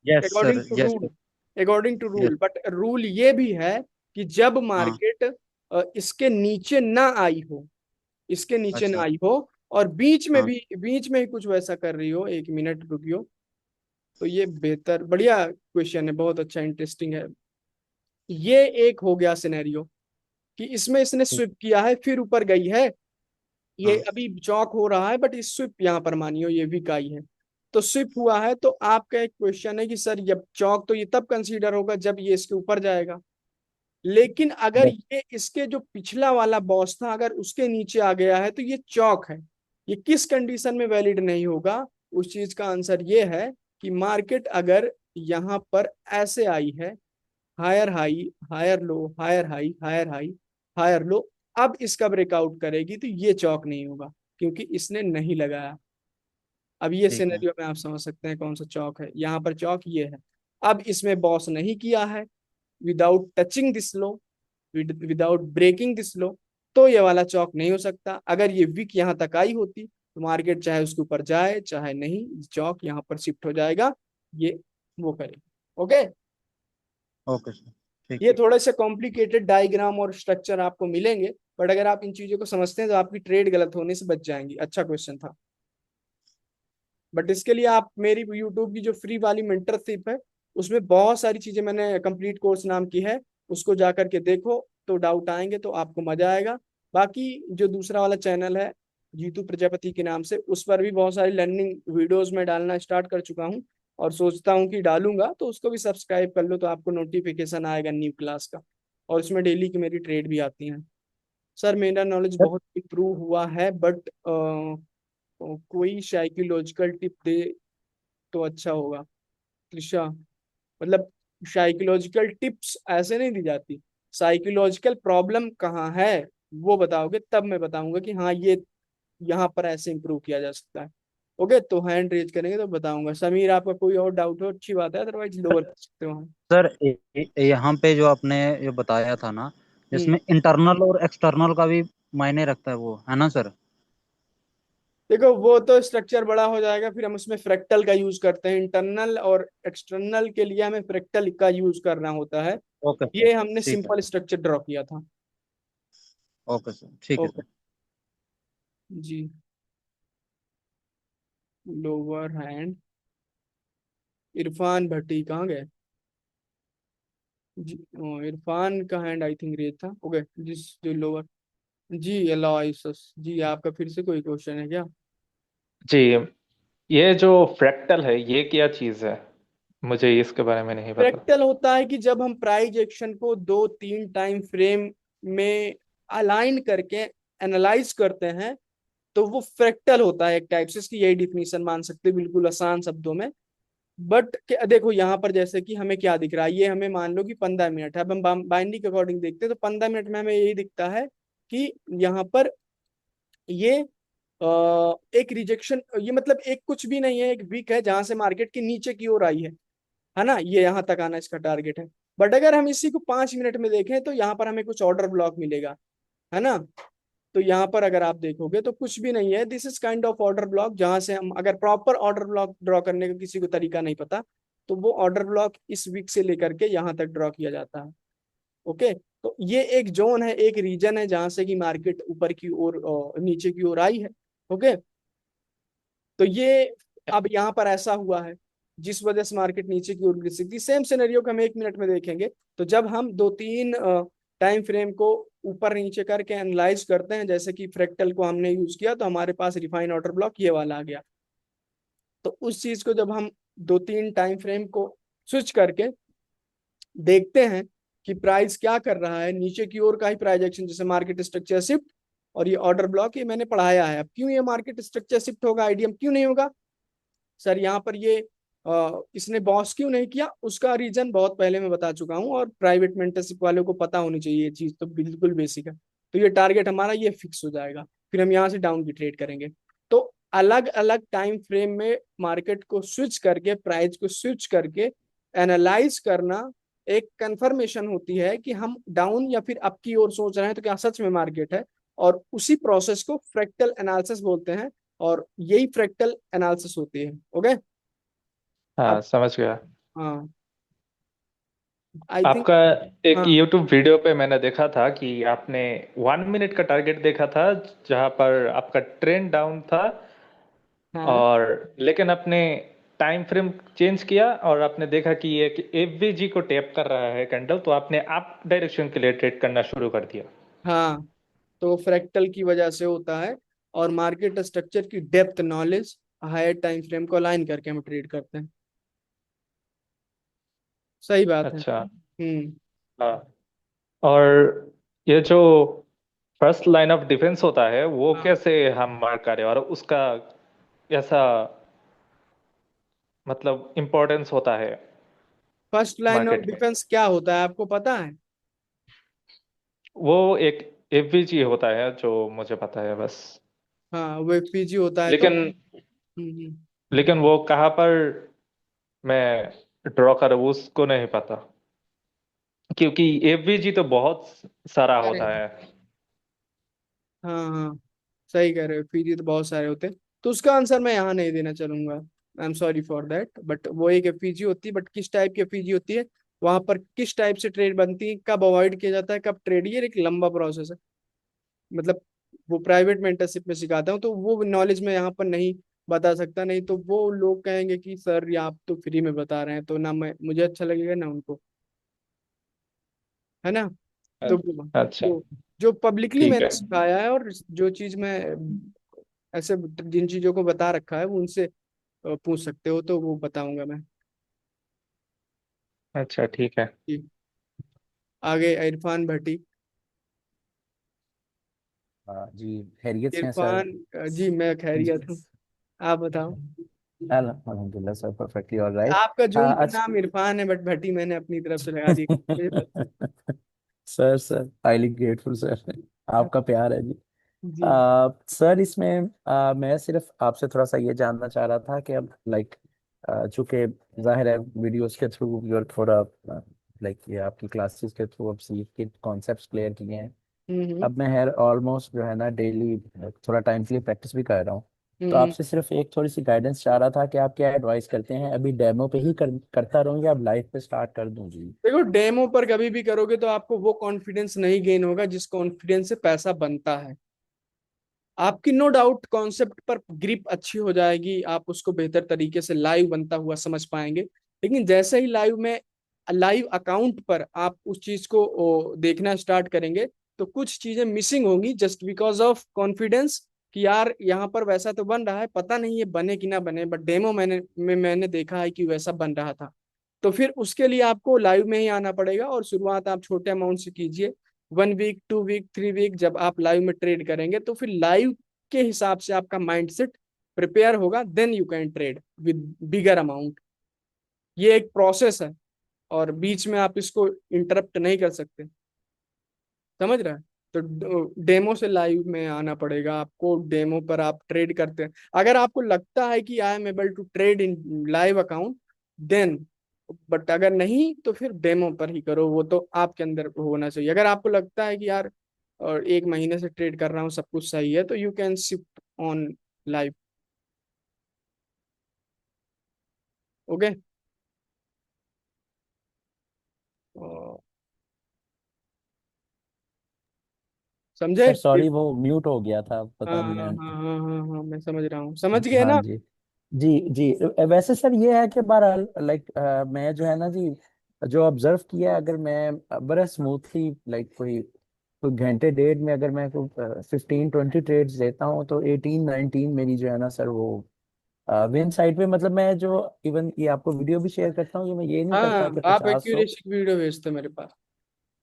yes according sir, to yes rule. Sir. According to yes. Rule, but rule ये भी है कि जब हाँ। मार्केट इसके नीचे ना आई हो, इसके नीचे ना अच्छा। आई हो, और बीच में हाँ। भी, बीच में ही कुछ वैसा कर रही हो, 1 मिनट रुकियो, तो ये बेहतर, बढ़िया क्वेश्चन है, बहुत अच्छा, इंटरेस्टिंग है। ये एक हो गया सिनेरियो कि इसमें इसने ठीक। स्विप किया है फिर ऊपर गई है, ये हाँ। अभी चौक हो रहा है, बट इस स्विप यहाँ पर मानियो ये वीक आई है, तो स्विप हुआ है, तो आपका एक क्वेश्चन है कि सर जब चौक, तो ये तब कंसीडर होगा जब ये इसके ऊपर जाएगा। लेकिन अगर यस। ये इसके जो पिछला वाला बॉस था अगर उसके नीचे आ गया है तो ये चौक है। ये किस कंडीशन में वैलिड नहीं होगा, उस चीज का आंसर ये है कि मार्केट अगर यहाँ पर ऐसे आई है, higher high, higher low, higher high, higher high, higher low, अब इसका ब्रेकआउट करेगी तो ये चौक नहीं होगा, क्योंकि इसने नहीं लगाया। अब ये ठीक है। सिनेरियो में आप समझ सकते हैं कौन सा चौक है, यहाँ पर चौक ये है। अब इसमें बॉस नहीं किया है, without touching this low, without breaking this low, तो ये वाला चौक नहीं हो सकता। अगर ये विक यहाँ तक आई होती तो मार्केट चाहे उसके ऊपर जाए चाहे नहीं, चौक यहाँ पर शिफ्ट हो जाएगा, ये वो करेगा। ओके। Okay sir. ठीक ये है। थोड़े से कॉम्प्लिकेटेड डायग्राम और स्ट्रक्चर आपको मिलेंगे, बट अगर आप इन चीजों को समझते हैं तो आपकी ट्रेड गलत होने से बच जाएंगी। अच्छा क्वेश्चन था। बट इसके लिए आप मेरी यूट्यूब की जो फ्री वाली मेंटरशिप है, उसमें बहुत सारी चीजें मैंने, कंप्लीट कोर्स नाम की है, उसको जा करके देखो, तो डाउट आएंगे तो आपको मजा आएगा। बाकी जो दूसरा वाला चैनल है जीतू प्रजापति के नाम से, उस पर भी बहुत सारी लर्निंग वीडियोस में डालना स्टार्ट कर चुका हूँ, और सोचता हूँ कि डालूंगा, तो उसको भी सब्सक्राइब कर लो तो आपको नोटिफिकेशन आएगा न्यू क्लास का। और उसमें डेली की मेरी ट्रेड भी आती हैं। सर मेरा नॉलेज सर बहुत इम्प्रूव हुआ है, बट कोई साइकोलॉजिकल टिप दे तो अच्छा होगा। त्रिशा, मतलब साइकोलॉजिकल टिप्स ऐसे नहीं दी जाती, साइकोलॉजिकल प्रॉब्लम कहाँ है वो बताओगे तब मैं बताऊंगा कि हाँ ये यहाँ पर ऐसे इंप्रूव किया जा सकता है। ओके, तो हैंड रेज करेंगे तो बताऊंगा। समीर आपका कोई और डाउट हो अच्छी बात है, अदरवाइज लोअर कर सकते हो हम। सर यहाँ पे जो आपने ये बताया था ना, हम्म। जिसमें इंटरनल और एक्सटर्नल का भी मायने रखता है वो, है ना सर। देखो वो तो स्ट्रक्चर बड़ा हो जाएगा, फिर हम उसमें फ्रैक्टल का यूज करते हैं, इंटरनल और एक्सटर्नल के लिए हमें फ्रैक्टल का यूज करना होता है। Okay sir. ये हमने ठीक है। सिंपल स्ट्रक्चर ड्रॉ किया था। ओके सर, ठीक है ओके सर। जी। लोअर हैंड, इरफान भट्टी कहाँ गए जी? इरफान का हैंड आई थिंक रेड था। ओके, जिस जो लोअर, जी एलोइसस जी, आपका फिर से कोई क्वेश्चन है क्या? जी, ये जो फ्रैक्टल है ये क्या चीज़ है? मुझे इसके बारे में नहीं पता। फ्रैक्टल होता है कि जब हम प्राइस एक्शन को 2-3 टाइम फ्रेम में अलाइन करके एनालाइज करते हैं, तो वो फ्रैक्टल होता है एक टाइप से, इसकी यही डिफिनीशन मान सकते हैं बिल्कुल आसान शब्दों में। बट देखो यहाँ पर जैसे कि हमें क्या दिख रहा है, ये हमें मान लो कि 15 मिनट है, अब हम बाइंडी के अकॉर्डिंग देखते हैं तो 15 मिनट में हमें यही दिखता है कि यहाँ पर ये एक रिजेक्शन, ये मतलब एक कुछ भी नहीं है, एक वीक है जहां से मार्केट के नीचे की ओर आई है ना, ये यहाँ तक आना इसका टारगेट है। बट अगर हम इसी को 5 मिनट में देखें तो यहाँ पर हमें कुछ ऑर्डर ब्लॉक मिलेगा, है ना। तो यहाँ पर अगर आप देखोगे तो कुछ भी नहीं है, this is kind of order block, जहां से हम अगर प्रॉपर ऑर्डर ब्लॉक ड्रॉ करने का किसी को तरीका नहीं पता, तो वो ऑर्डर ब्लॉक इस वीक से लेकर के यहाँ तक ड्रॉ किया जाता है। ओके, तो ये एक जोन है, एक रीजन है जहां से कि मार्केट ऊपर की ओर नीचे की ओर आई है। ओके, तो ये अब यहाँ पर ऐसा हुआ है जिस वजह से मार्केट नीचे की ओर गिर सकती है। सेम सिनेरियो को हम 1 मिनट में देखेंगे, तो जब हम 2-3 टाइम फ्रेम को ऊपर नीचे करके एनालाइज करते हैं, जैसे कि फ्रैक्टल को हमने यूज किया तो हमारे पास रिफाइन ऑर्डर ब्लॉक ये वाला आ गया। तो उस चीज को जब हम 2-3 टाइम फ्रेम को स्विच करके देखते हैं कि प्राइस क्या कर रहा है, नीचे की ओर का ही प्राइस एक्शन, जैसे मार्केट स्ट्रक्चर शिफ्ट और ये ऑर्डर ब्लॉक, ये मैंने पढ़ाया है। अब क्यों ये मार्केट स्ट्रक्चर शिफ्ट होगा, आईडीएम क्यों नहीं होगा सर यहाँ पर, ये इसने बॉस क्यों नहीं किया, उसका रीजन बहुत पहले मैं बता चुका हूँ, और प्राइवेट मेंटरशिप वालों को पता होनी चाहिए ये चीज, तो बिल्कुल बेसिक है। तो ये टारगेट हमारा ये फिक्स हो जाएगा, फिर हम यहाँ से डाउन की ट्रेड करेंगे। तो अलग अलग टाइम फ्रेम में मार्केट को स्विच करके, प्राइस को स्विच करके एनालाइज करना एक कंफर्मेशन होती है कि हम डाउन या फिर अप की ओर सोच रहे हैं तो क्या सच में मार्केट है। और उसी प्रोसेस को फ्रैक्टल एनालिसिस बोलते हैं, और यही फ्रैक्टल एनालिसिस होती है। ओके। हाँ, अब समझ गया। हाँ, आई थिंक। आपका एक हाँ YouTube वीडियो पे मैंने देखा था कि आपने 1 मिनट का टारगेट देखा था, जहां पर आपका ट्रेंड डाउन था, हाँ और लेकिन आपने टाइम फ्रेम चेंज किया और आपने देखा कि ये एफवीजी को टैप कर रहा है कैंडल, तो आपने अप डायरेक्शन के लिए ट्रेड करना शुरू कर दिया। हाँ। तो फ्रैक्टल की वजह से होता है, और मार्केट स्ट्रक्चर की depth knowledge higher time frame को अलाइन करके हम ट्रेड करते हैं। सही बात है। अच्छा। हम्म। हाँ। और ये जो फर्स्ट लाइन ऑफ डिफेंस होता है वो हाँ, कैसे हम मार्क करें, और उसका ऐसा मतलब इम्पोर्टेंस होता है फर्स्ट लाइन ऑफ मार्केट में? डिफेंस क्या होता है आपको पता है? वो एक एफवीजी होता है जो मुझे पता है बस। हाँ, वो एक पीजी होता है। तो लेकिन हम्म। लेकिन वो कहाँ पर मैं ड्रॉ करूँ उसको नहीं पता, क्योंकि एफवीजी तो बहुत सारा अरे होता है। हाँ हाँ, सही कह रहे हो, पीजी तो बहुत सारे होते हैं। तो उसका आंसर मैं यहाँ नहीं देना चाहूंगा, I am sorry for that, but वो एक एफपीजी होती है, बट किस टाइप की एफपीजी होती है, वहां पर किस टाइप से ट्रेड बनती है, कब अवॉइड किया जाता है, कब ट्रेड, ये एक लंबा प्रोसेस है। मतलब वो प्राइवेट मेंटरशिप में सिखाता हूँ, तो वो नॉलेज मैं यहाँ पर नहीं बता सकता, नहीं तो वो लोग कहेंगे कि सर ये आप तो फ्री में बता रहे हैं, तो ना मैं, मुझे अच्छा लगेगा ना उनको, है ना। तो अच्छा, जो पब्लिकली ठीक मैंने है। सिखाया है, और जो चीज मैं ऐसे जिन चीजों को बता रखा है वो उनसे पूछ सकते हो, तो वो बताऊंगा मैं। अच्छा, ठीक है। जी। आगे इरफान भट्टी। हाँ जी, खैरियत से हैं सर। इरफान, जी मैं खैरियत हूँ, आप बताओ। अल्हम्दुलिल्लाह सर, परफेक्टली ऑल राइट। आपका जूम का आज नाम इरफान है, बट भट्टी मैंने अपनी तरफ से लगा दी, मुझे पता सर हाईली ग्रेटफुल सर, है। आपका प्यार है जी। जी। सर इसमें मैं सिर्फ आपसे थोड़ा सा ये जानना चाह रहा था कि अब लाइक चूंकि जाहिर है वीडियोस के थ्रू और थोड़ा लाइक ये आपकी क्लासेस के थ्रू अब सीख के कॉन्सेप्ट्स क्लियर किए हैं। हम्म। अब मैं है ऑलमोस्ट जो है ना डेली थोड़ा टाइम के लिए प्रैक्टिस भी कर रहा हूँ। तो हम्म। आपसे सिर्फ एक थोड़ी सी गाइडेंस चाह रहा था कि आप क्या एडवाइस करते हैं, अभी डेमो पे ही करता रहूँ या अब लाइव पे स्टार्ट कर दूँ जी। देखो, डेमो पर कभी भी करोगे तो आपको वो कॉन्फिडेंस नहीं गेन होगा जिस कॉन्फिडेंस से पैसा बनता है। आपकी नो डाउट कॉन्सेप्ट पर ग्रिप अच्छी हो जाएगी, आप उसको बेहतर तरीके से लाइव बनता हुआ समझ पाएंगे। लेकिन जैसे ही लाइव अकाउंट पर आप उस चीज को देखना स्टार्ट करेंगे, तो कुछ चीजें मिसिंग होंगी जस्ट बिकॉज ऑफ कॉन्फिडेंस, कि यार यहाँ पर वैसा तो बन रहा है, पता नहीं ये बने कि ना बने, बट डेमो मैंने देखा है कि वैसा बन रहा था। तो फिर उसके लिए आपको लाइव में ही आना पड़ेगा, और शुरुआत आप छोटे अमाउंट से कीजिए। 1 वीक, 2 वीक, 3 वीक जब आप लाइव में ट्रेड करेंगे, तो फिर लाइव के हिसाब से आपका माइंडसेट प्रिपेयर होगा, then you can trade with bigger amount. ये एक प्रोसेस है, और बीच में आप इसको इंटरप्ट नहीं कर सकते, समझ रहे हैं। तो डेमो से लाइव में आना पड़ेगा आपको, डेमो पर आप ट्रेड करते हैं। अगर आपको लगता है कि I am able to trade in live account, then, but अगर नहीं तो फिर डेमो पर ही करो, वो तो आपके अंदर होना चाहिए। अगर आपको लगता है कि यार और 1 महीने से ट्रेड कर रहा हूँ, सब कुछ सही है, तो you can shift on live. Okay. समझे? सर सॉरी वो म्यूट हो गया था, हाँ पता नहीं हाँ मैं। हाँ हाँ हाँ हाँ, मैं समझ रहा हूँ, समझ गए हाँ ना। जी। जी जी। वैसे सर ये है कि बहरहाल लाइक मैं जो है ना जी, जो ऑब्जर्व किया है, अगर मैं बड़ा स्मूथली लाइक कोई तो घंटे डेढ़ में अगर मैं 15-20 ट्रेड्स देता हूँ तो 18-19 मेरी जो है ना सर वो विन साइड पे, मतलब मैं जो इवन ये आपको वीडियो भी शेयर करता हूँ, ये मैं ये नहीं करता हाँ, कि आप 50-100। एक्यूरेसी की वीडियो भेजते हो मेरे पास।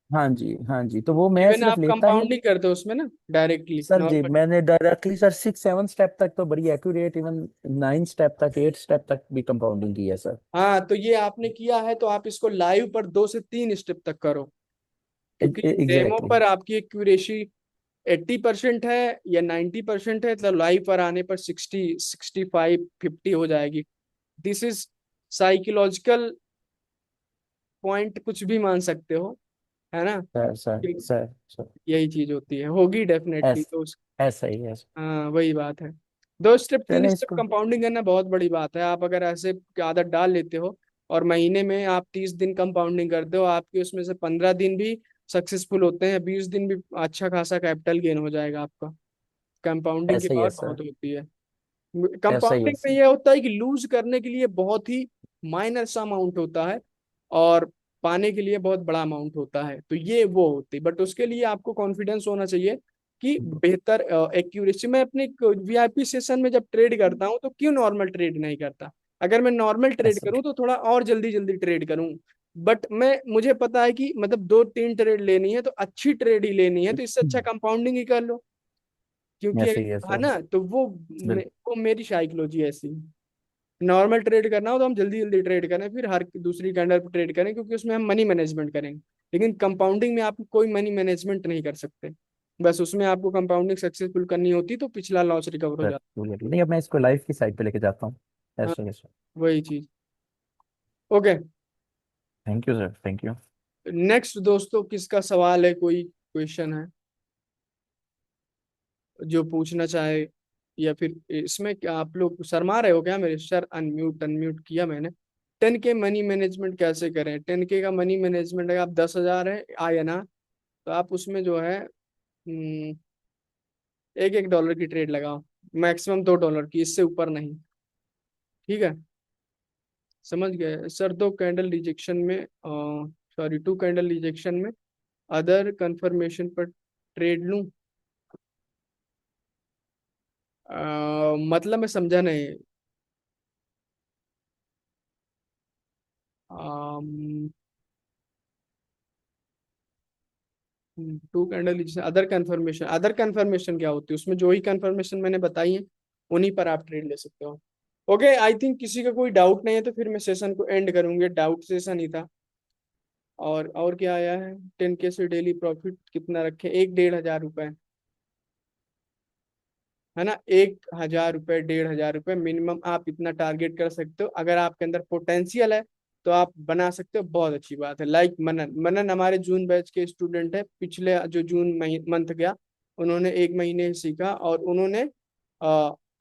हाँ जी, हाँ जी, तो वो मैं इवन सिर्फ आप लेता ही। कंपाउंडिंग करते हो उसमें ना, डायरेक्टली सर जी नॉर्मल। मैंने डायरेक्टली सर 6-7 स्टेप तक तो बड़ी एक्यूरेट, इवन 9 स्टेप तक 8 स्टेप तक भी कंपाउंडिंग की है सर। हाँ, तो ये आपने किया है, तो आप इसको लाइव पर 2 से 3 स्टेप तक करो, क्योंकि डेमो एग्जैक्टली। पर आपकी एक्यूरेसी 80% है या 90% है, तो लाइव पर आने पर 60, 65, 50 हो जाएगी। दिस इज साइकोलॉजिकल पॉइंट, कुछ भी मान सकते हो, है ना। सर सर कि सर सर यही चीज होती है, होगी डेफिनेटली, ऐस तो ऐसा ही है। हाँ वही बात है। 2 स्टेप, तीन चलें स्टेप इसको। कंपाउंडिंग करना बहुत बड़ी बात है। आप अगर ऐसे की आदत डाल लेते हो, और महीने में आप 30 दिन कंपाउंडिंग करते हो, आपके उसमें से 15 दिन भी सक्सेसफुल होते हैं, 20 दिन भी अच्छा खासा कैपिटल गेन हो जाएगा आपका। कंपाउंडिंग की ऐसा ही है पावर सर। बहुत होती है। ऐसा ही है कंपाउंडिंग में सर। यह होता है कि लूज करने के लिए बहुत ही माइनर सा अमाउंट होता है, और पाने के लिए बहुत बड़ा अमाउंट होता है, तो ये वो होती है। बट उसके लिए आपको कॉन्फिडेंस होना चाहिए कि बेहतर एक्यूरेसी। मैं अपने वीआईपी सेशन में जब ट्रेड करता हूँ तो क्यों नॉर्मल ट्रेड नहीं करता? अगर मैं नॉर्मल ट्रेड ऐसा। करूँ तो थोड़ा और जल्दी जल्दी ट्रेड करूँ, बट मुझे पता है कि मतलब 2-3 ट्रेड लेनी है तो अच्छी ट्रेड ही लेनी है, तो इससे अच्छा कंपाउंडिंग ही कर लो। क्योंकि ऐसा ही है है सर। ना, तो बिल्कुल। वो मेरी साइकोलॉजी ऐसी। नॉर्मल ट्रेड करना हो तो हम जल्दी जल्दी ट्रेड करें, फिर हर दूसरी कैंडल पर ट्रेड करें, क्योंकि उसमें हम मनी मैनेजमेंट करेंगे। लेकिन कंपाउंडिंग में आप कोई मनी मैनेजमेंट नहीं कर सकते, बस उसमें आपको कंपाउंडिंग सक्सेसफुल करनी होती तो पिछला लॉस रिकवर हो सर जाता। नहीं, अब मैं इसको लाइफ की साइड पे लेके जाता हूँ। हाँ, ऐसा ऐसा। वही चीज। Okay, thank you sir, thank you. Next दोस्तों, किसका सवाल है, कोई क्वेश्चन है जो पूछना चाहे? या फिर इसमें क्या आप लोग शर्मा रहे हो क्या मेरे सर? अनम्यूट अनम्यूट किया मैंने। 10K मनी मैनेजमेंट कैसे करें? 10K का मनी मैनेजमेंट, अगर आप 10,000 है आए ना, तो आप उसमें जो है $1 की ट्रेड लगाओ, मैक्सिमम $2 की, इससे ऊपर नहीं। ठीक है, समझ गए सर? 2 कैंडल रिजेक्शन में, सॉरी 2 कैंडल रिजेक्शन में अदर कंफर्मेशन पर ट्रेड लूं? मतलब मैं समझा नहीं। 2 कैंडल रिजेक्शन, अदर कंफर्मेशन क्या होती है? उसमें जो ही कंफर्मेशन मैंने बताई है उन्हीं पर आप ट्रेड ले सकते हो। ओके, आई थिंक किसी का कोई डाउट नहीं है, तो फिर मैं सेशन को एंड करूंगी। डाउट सेशन ही था। और क्या आया है? 10K से डेली प्रॉफिट कितना रखें? 1-1.5 हजार रुपए, है ना। 1,000 रुपए, 1,500 रुपए मिनिमम आप इतना टारगेट कर सकते हो। अगर आपके अंदर पोटेंशियल है तो आप बना सकते हो, बहुत अच्छी बात है। लाइक मनन मनन हमारे जून बैच के स्टूडेंट है, पिछले जो जून मंथ गया, उन्होंने 1 महीने सीखा, और उन्होंने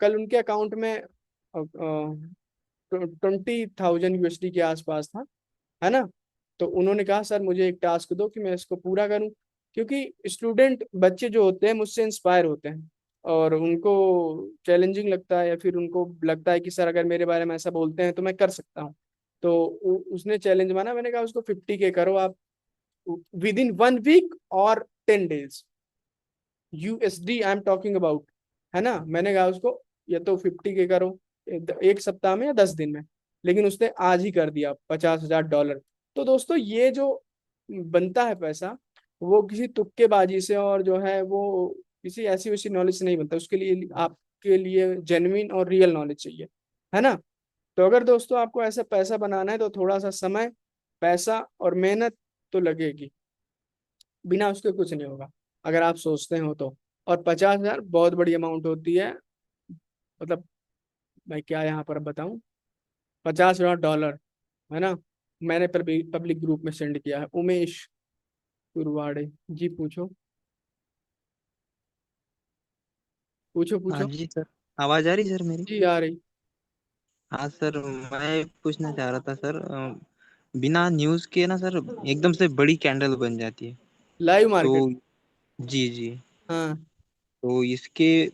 कल उनके अकाउंट में 20,000 USD के आसपास था, है ना। तो उन्होंने कहा सर मुझे एक टास्क दो कि मैं इसको पूरा करूं, क्योंकि स्टूडेंट बच्चे जो होते हैं मुझसे इंस्पायर होते हैं, और उनको चैलेंजिंग लगता है, या फिर उनको लगता है कि सर अगर मेरे बारे में ऐसा बोलते हैं तो मैं कर सकता हूँ। तो उसने चैलेंज माना। मैंने कहा उसको 50K करो आप, विद इन 1 वीक और 10 days, USD I am talking about, है ना। मैंने कहा उसको या तो 50K करो 1 सप्ताह में या 10 दिन में, लेकिन उसने आज ही कर दिया $50,000। तो दोस्तों ये जो बनता है पैसा, वो किसी तुक्केबाजी से, और जो है वो किसी ऐसी वैसी नॉलेज से नहीं बनता। उसके लिए आपके लिए जेन्युइन और रियल नॉलेज चाहिए, है ना। तो अगर दोस्तों आपको ऐसा पैसा बनाना है तो थोड़ा सा समय, पैसा और मेहनत तो लगेगी, बिना उसके कुछ नहीं होगा, अगर आप सोचते हो तो। और 50,000 बहुत बड़ी अमाउंट होती है, मतलब मैं क्या यहाँ पर बताऊं। $50,000, है ना। मैंने पब्लिक ग्रुप में सेंड किया है। उमेश कुरवाड़े जी, पूछो पूछो हाँ पूछो। जी सर, आवाज आ रही सर मेरी? जी आ रही। हाँ सर, मैं पूछना चाह रहा था सर, बिना न्यूज़ के ना सर एकदम से बड़ी कैंडल बन जाती है। लाइव तो मार्केट। जी जी, हाँ तो इसके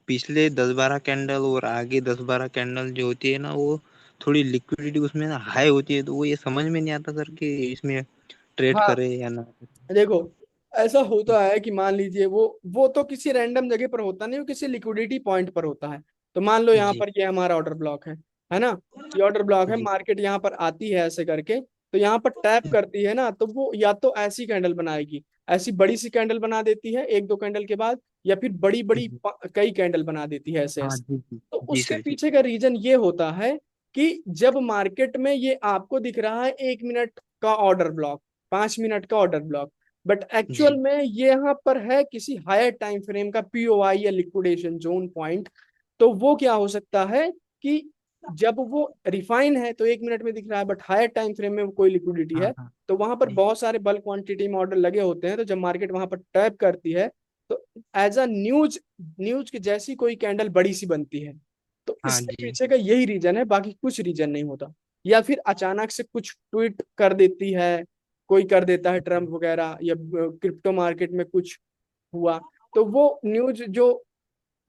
पिछले 10-12 कैंडल और आगे 10-12 कैंडल जो होती है ना, वो थोड़ी लिक्विडिटी उसमें ना हाई होती है, तो वो ये समझ में नहीं आता सर कि इसमें ट्रेड हाँ, करे या ना। देखो ऐसा होता है कि मान लीजिए वो तो किसी रैंडम जगह पर होता नहीं, वो किसी लिक्विडिटी पॉइंट पर होता है। तो मान लो यहाँ जी पर ये हमारा ऑर्डर ब्लॉक है ना। ये ऑर्डर ब्लॉक है, जी। मार्केट यहाँ पर आती है ऐसे करके, तो यहाँ पर टैप करती है ना, तो वो या तो ऐसी कैंडल बनाएगी, ऐसी बड़ी सी कैंडल बना देती है एक दो कैंडल के बाद, या फिर बड़ी बड़ी जी। कई कैंडल बना देती है ऐसे हाँ ऐसे। जी जी। तो जी उसके सर जी। पीछे का रीजन ये होता है कि जब मार्केट में ये आपको दिख रहा है 1 मिनट का ऑर्डर ब्लॉक, 5 मिनट का ऑर्डर ब्लॉक, बट एक्चुअल जी में ये यहाँ पर है किसी हायर टाइम फ्रेम का पीओआई या लिक्विडेशन जोन पॉइंट। तो वो क्या हो सकता है कि जब वो रिफाइन है तो 1 मिनट में दिख रहा है, बट हायर टाइम फ्रेम में वो कोई लिक्विडिटी हाँ है, हाँ। तो वहां पर जी बहुत सारे बल्क क्वांटिटी में ऑर्डर लगे होते हैं। तो जब मार्केट वहां पर टैप करती है, तो एज अ न्यूज न्यूज की जैसी कोई कैंडल बड़ी सी बनती है। तो हाँ इसके जी। पीछे का यही रीजन है, बाकी कुछ रीजन नहीं होता। या फिर अचानक से कुछ ट्वीट कर देती है, कोई कर देता है ट्रम्प वगैरह, या क्रिप्टो मार्केट में कुछ हुआ, तो वो न्यूज जो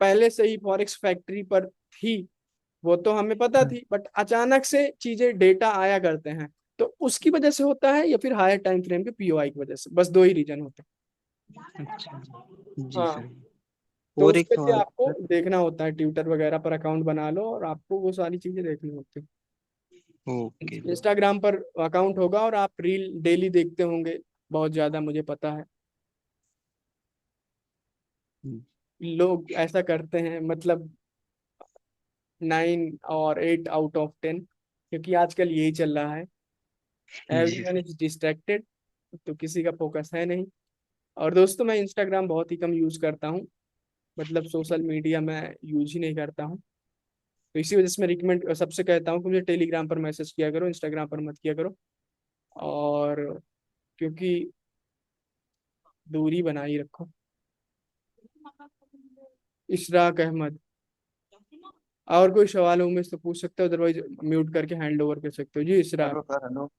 पहले से ही फॉरेक्स फैक्ट्री पर थी वो तो हमें पता हाँ, थी, बट अचानक से चीजें डेटा आया करते हैं, तो उसकी वजह से होता है, या फिर हायर टाइम फ्रेम के पीओआई की वजह से, बस दो ही रीजन होते अच्छा हैं। जी हाँ, सर। तो और एक उसके लिए सवाल आपको है सर। देखना होता है, ट्विटर वगैरह पर अकाउंट बना लो और आपको वो सारी चीजें देखनी होती है। Okay sir. इंस्टाग्राम पर अकाउंट होगा और आप रील डेली देखते होंगे, बहुत ज्यादा मुझे पता है। लोग ऐसा करते हैं, मतलब 9 और 8 आउट ऑफ 10, क्योंकि आजकल यही चल रहा है। जी एवरीवन सर। इज डिस्ट्रैक्टेड, तो किसी का फोकस है नहीं। और दोस्तों मैं इंस्टाग्राम बहुत ही कम यूज करता हूँ, मतलब सोशल मीडिया मैं यूज ही नहीं करता हूँ। तो इसी वजह से मैं रिकमेंड सबसे कहता हूँ कि मुझे टेलीग्राम पर मैसेज किया करो, इंस्टाग्राम पर मत किया करो। और क्योंकि दूरी बनाए रखो। इशराक अहमद, और कोई सवाल हो मुझसे तो पूछ सकते हो, अदरवाइज म्यूट करके हैंड ओवर कर सकते हो। जी इशराक। Hello sir. हेलो।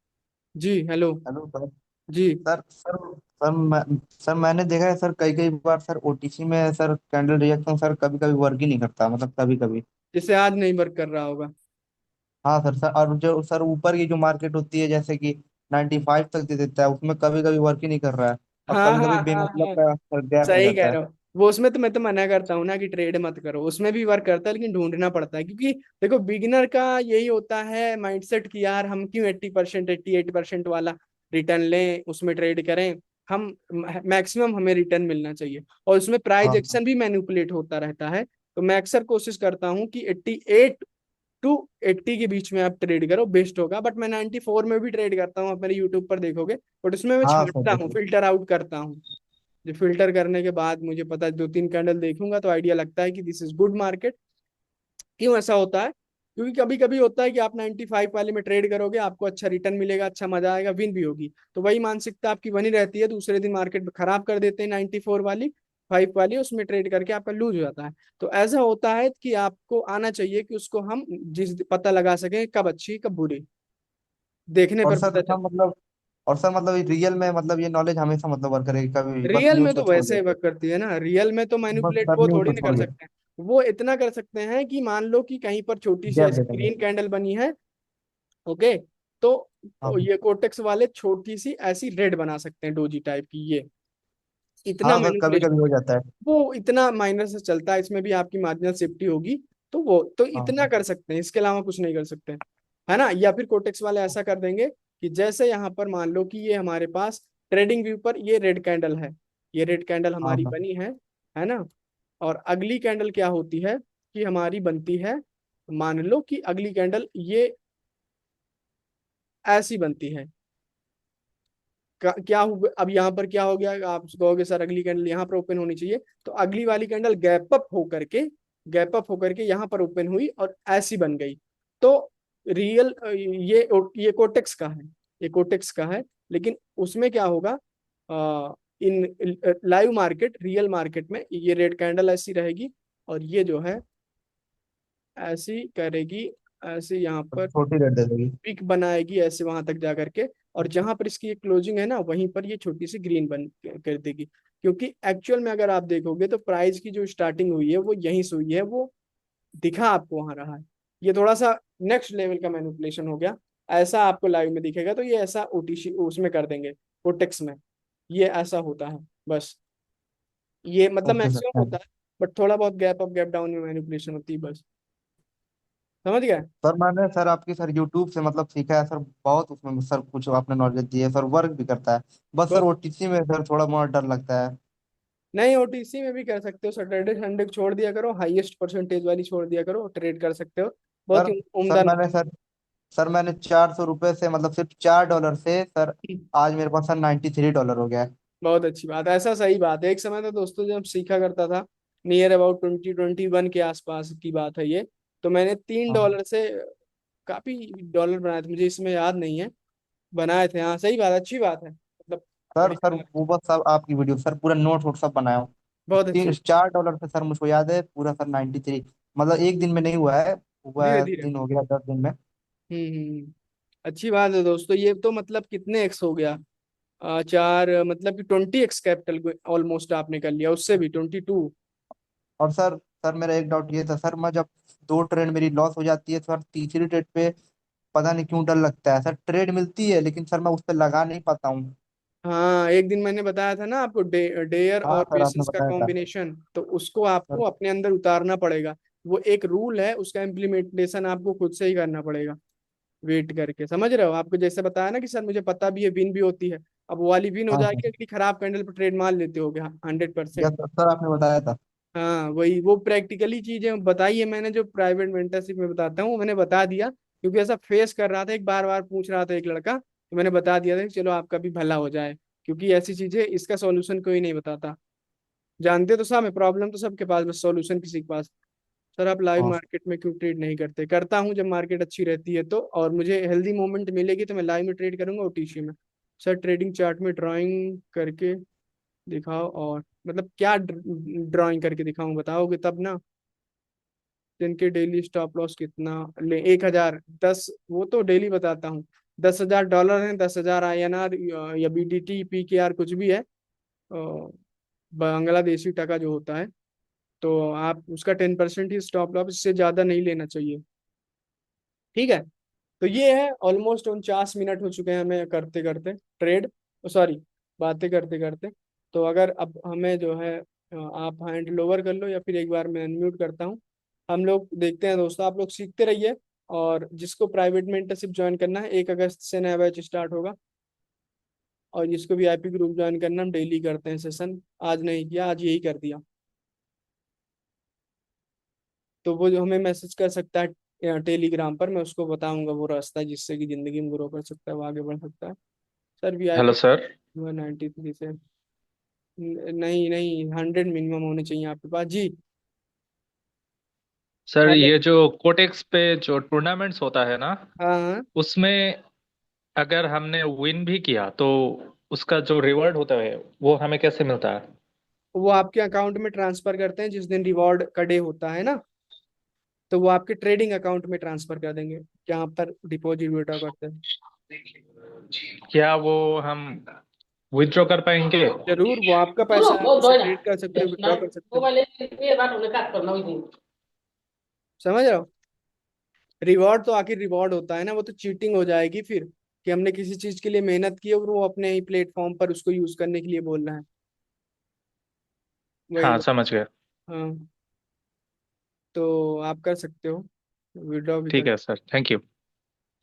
जी हेलो। Hello sir. जी, सर सर सर सर मैंने देखा है सर, कई कई बार सर ओटीसी में सर कैंडल रिएक्शन सर कभी कभी वर्क ही नहीं करता, मतलब कभी कभी। जैसे आज नहीं वर्क कर रहा होगा। हाँ सर। सर और जो सर ऊपर की जो मार्केट होती है जैसे कि 95 तक दे देता है, उसमें कभी कभी वर्क ही नहीं कर रहा है। और हाँ कभी कभी हाँ हाँ बेमतलब हाँ, का सर गैप हो सही कह जाता है। रहे हो। वो उसमें तो मैं तो मना करता हूँ ना कि ट्रेड मत करो, उसमें भी वर्क करता है, लेकिन ढूंढना पड़ता है, क्योंकि देखो बिगिनर का यही होता है माइंडसेट कि यार हम क्यों 80% 88% वाला रिटर्न लें, उसमें ट्रेड करें। हम मैक्सिमम हमें रिटर्न मिलना चाहिए, और उसमें प्राइस हाँ एक्शन भी मैनिपुलेट होता रहता है। तो मैं अक्सर कोशिश करता हूँ कि 88 टू 80 के बीच में आप ट्रेड करो, बेस्ट होगा। बट मैं 94 में भी ट्रेड करता हूँ, आप मेरे यूट्यूब पर देखोगे। बट उसमें मैं हाँ सर छांटता हूँ, देखिए। फिल्टर आउट करता हूँ। जो फिल्टर करने के बाद मुझे पता है, 2 3 कैंडल देखूंगा तो आइडिया लगता है कि दिस इज गुड मार्केट। क्यों ऐसा होता है? क्योंकि कभी कभी होता है कि आप 95 वाले में ट्रेड करोगे, आपको अच्छा रिटर्न मिलेगा, अच्छा मजा आएगा, विन भी होगी, तो वही मानसिकता आपकी बनी रहती है। दूसरे दिन मार्केट खराब कर देते हैं 94 वाली, 5 वाली, उसमें ट्रेड करके आपका लूज हो जाता है। तो ऐसा होता है कि आपको आना चाहिए कि उसको हम जिस पता लगा सकें कब अच्छी कब बुरी, देखने और पर सर पता हाँ चल। मतलब, और सर मतलब रियल में मतलब ये नॉलेज हमेशा मतलब वर्क करेगी, कभी भी, बस रियल में न्यूज़ को तो छोड़ वैसे के। ही वर्क करती है ना, रियल में तो बस मैनिपुलेट सर वो न्यूज़ थोड़ी को ना छोड़ कर के सकते हैं। वो इतना कर सकते हैं कि मान लो कि कहीं पर छोटी सी गैप ऐसी दे देंगे। ग्रीन कैंडल बनी है, ओके, तो हाँ ये कोटेक्स वाले छोटी सी ऐसी रेड बना सकते हैं डोजी टाइप की, ये इतना हाँ सर, कभी मैनिपुलेशन। कभी हो जाता है। वो इतना माइनर से चलता है, इसमें भी आपकी मार्जिनल सेफ्टी होगी। तो वो तो इतना हाँ कर सकते हैं, इसके अलावा कुछ नहीं कर सकते, है ना। या फिर कोटेक्स वाले ऐसा कर देंगे कि जैसे यहाँ पर मान लो कि ये हमारे पास ट्रेडिंग व्यू पर ये रेड कैंडल है, ये रेड कैंडल हाँ हमारी हाँ। बनी है ना। और अगली कैंडल क्या होती है कि हमारी बनती है, मान लो कि अगली कैंडल ये ऐसी बनती है। क्या हुआ अब यहाँ पर, क्या हो गया, आप कहोगे सर अगली कैंडल यहाँ पर ओपन होनी चाहिए, तो अगली वाली कैंडल गैप अप होकर के यहाँ पर ओपन हुई और ऐसी बन गई। तो रियल ये कोटेक्स का है, ये कोटेक्स का है। लेकिन उसमें क्या होगा, इन लाइव मार्केट, रियल मार्केट में ये रेड कैंडल ऐसी रहेगी, और ये जो है ऐसी करेगी, ऐसे यहाँ तो पर छोटी रेट दे देगी। पिक बनाएगी ऐसे वहां तक जा करके, और जहां पर इसकी एक क्लोजिंग है ना, वहीं पर ये छोटी सी ग्रीन बन कर देगी। क्योंकि एक्चुअल में अगर आप देखोगे तो प्राइस की जो स्टार्टिंग हुई है वो यहीं से हुई है, वो दिखा आपको वहां रहा है। ये थोड़ा सा नेक्स्ट लेवल का मैनिपुलेशन हो गया। ऐसा आपको लाइव में दिखेगा, तो ये ऐसा ओटीसी उसमें कर देंगे, कोटेक्स में। ये ऐसा होता है बस। ये मतलब ओके सर, मैक्सिमम होता है, बट थोड़ा बहुत गैप अप गैप डाउन में मैनिपुलेशन होती है बस। समझ गए? सर मैंने सर आपकी सर यूट्यूब से मतलब सीखा है सर, बहुत उसमें सर कुछ आपने नॉलेज दी है सर, वर्क भी करता है। बस सर बस ओटीसी में सर थोड़ा बहुत डर लगता है। नहीं, ओटीसी में भी कर सकते हो, सैटरडे संडे छोड़ दिया करो, हाईएस्ट परसेंटेज वाली छोड़ दिया करो, ट्रेड कर सकते हो। बहुत सर ही सर उम्दा मैंने सर सर मैंने $400 से मतलब सिर्फ $4 से सर नॉलेज। आज मेरे पास सर $93 हो गया है। बहुत अच्छी बात है, ऐसा सही बात है। एक समय था दोस्तों जब सीखा करता था, नियर अबाउट 2021 के आसपास की बात है ये। तो मैंने तीन हाँ डॉलर से काफी डॉलर बनाए थे, मुझे इसमें याद नहीं है, बनाए थे। हाँ सही बात है, अच्छी बात है, मतलब सर सर बढ़िया बात है। वो बस सब आपकी वीडियो सर पूरा नोट वोट सब बनाया हूँ। बहुत अच्छी। $4 से सर मुझको याद है पूरा सर 93, मतलब एक दिन में नहीं हुआ है, हुआ धीरे है धीरे। दिन हो गया 10 दिन में। अच्छी बात है दोस्तों, ये तो मतलब कितने एक्स हो गया, चार मतलब कि 20x कैपिटल ऑलमोस्ट आपने कर लिया, उससे भी 22। और सर सर मेरा एक डाउट ये था सर, मैं जब दो ट्रेड मेरी लॉस हो जाती है सर, तीसरी ट्रेड पे पता नहीं क्यों डर लगता है सर, ट्रेड मिलती है लेकिन सर मैं उस पर लगा नहीं पाता हूँ। हाँ, एक दिन मैंने बताया था ना आपको, डेयर हाँ और सर आपने पेशेंस का बताया था कॉम्बिनेशन, तो उसको आपको सर। अपने अंदर उतारना पड़ेगा। वो एक रूल है, उसका इम्प्लीमेंटेशन आपको खुद से ही करना पड़ेगा, वेट करके। समझ रहे हो? आपको जैसे बताया ना कि सर मुझे पता भी है विन भी होती है, अब वो वाली विन हो हाँ सर, जाएगी, अगली खराब कैंडल पर ट्रेड मार लेते हो गया 100%। यस सर आपने बताया था। हाँ वही, वो प्रैक्टिकली चीजें बताई है मैंने, जो प्राइवेट मेंटरशिप में बताता हूँ वो मैंने बता दिया, क्योंकि ऐसा फेस कर रहा था, एक बार बार पूछ रहा था एक लड़का, तो मैंने बता दिया था कि चलो आपका भी भला हो जाए, क्योंकि ऐसी चीजें, इसका सॉल्यूशन कोई नहीं बताता। जानते तो सब है, प्रॉब्लम तो सबके पास, बस सॉल्यूशन किसी के पास। सर आप लाइव हाँ मार्केट में क्यों ट्रेड नहीं करते? करता हूँ जब मार्केट अच्छी रहती है तो, और मुझे हेल्दी मूवमेंट मिलेगी तो मैं लाइव में ट्रेड करूंगा ओटीसी में। सर ट्रेडिंग चार्ट में ड्राइंग करके दिखाओ, और मतलब क्या ड्राइंग करके दिखाऊं, बताओगे तब ना। जिनके डेली स्टॉप लॉस कितना ले, 1,000, 10, वो तो डेली बताता हूँ। $10,000 है, 10,000 INR या BDT PKR कुछ भी है, बांग्लादेशी टका जो होता है, तो आप उसका 10% ही स्टॉप लॉस, इससे ज्यादा नहीं लेना चाहिए। ठीक है? तो ये है, ऑलमोस्ट 49 मिनट हो चुके हैं हमें करते करते ट्रेड, सॉरी, बातें करते करते। तो अगर अब हमें जो है, आप हैंड ओवर कर लो या फिर एक बार मैं अनम्यूट करता हूँ। हम लोग देखते हैं दोस्तों, आप लोग सीखते रहिए, और जिसको प्राइवेट मेंटरशिप ज्वाइन करना है, 1 अगस्त से नया बैच स्टार्ट होगा, और जिसको भी IP ग्रुप ज्वाइन करना, हम डेली करते हैं सेशन। आज नहीं किया, आज यही कर दिया। तो वो जो हमें मैसेज कर सकता है टेलीग्राम पर, मैं उसको बताऊंगा वो रास्ता जिससे कि जिंदगी में ग्रो कर सकता है, वो आगे बढ़ सकता है। Sir hello VIP sir. 93 से नहीं नहीं, 100 मिनिमम होने चाहिए आपके पास जी। Sir hello. ये जो कोटेक्स पे जो टूर्नामेंट्स होता है ना, हाँ हाँ, उसमें अगर हमने विन भी किया तो उसका जो रिवॉर्ड होता है वो हमें कैसे मिलता है? वो आपके अकाउंट में ट्रांसफर करते हैं जिस दिन रिवॉर्ड का डे होता है ना, तो वो आपके ट्रेडिंग अकाउंट में ट्रांसफर कर देंगे, जहाँ पर डिपॉजिट विड्रॉ करते हैं। क्या वो हम विथड्रॉ कर पाएंगे? जरूर, वो आपका पैसा है, आप उसे ट्रेड कर सकते हो, विड्रॉ कर सकते हो। समझ रहे हो? रिवॉर्ड तो आखिर रिवॉर्ड होता है ना, वो तो चीटिंग हो जाएगी फिर, कि हमने किसी चीज के लिए मेहनत की और वो अपने ही प्लेटफॉर्म पर उसको यूज करने के लिए बोल रहा है। वही हाँ बात। समझ गए। हाँ, तो आप कर सकते हो, विड्रॉ भी ठीक कर। है sir, thank you.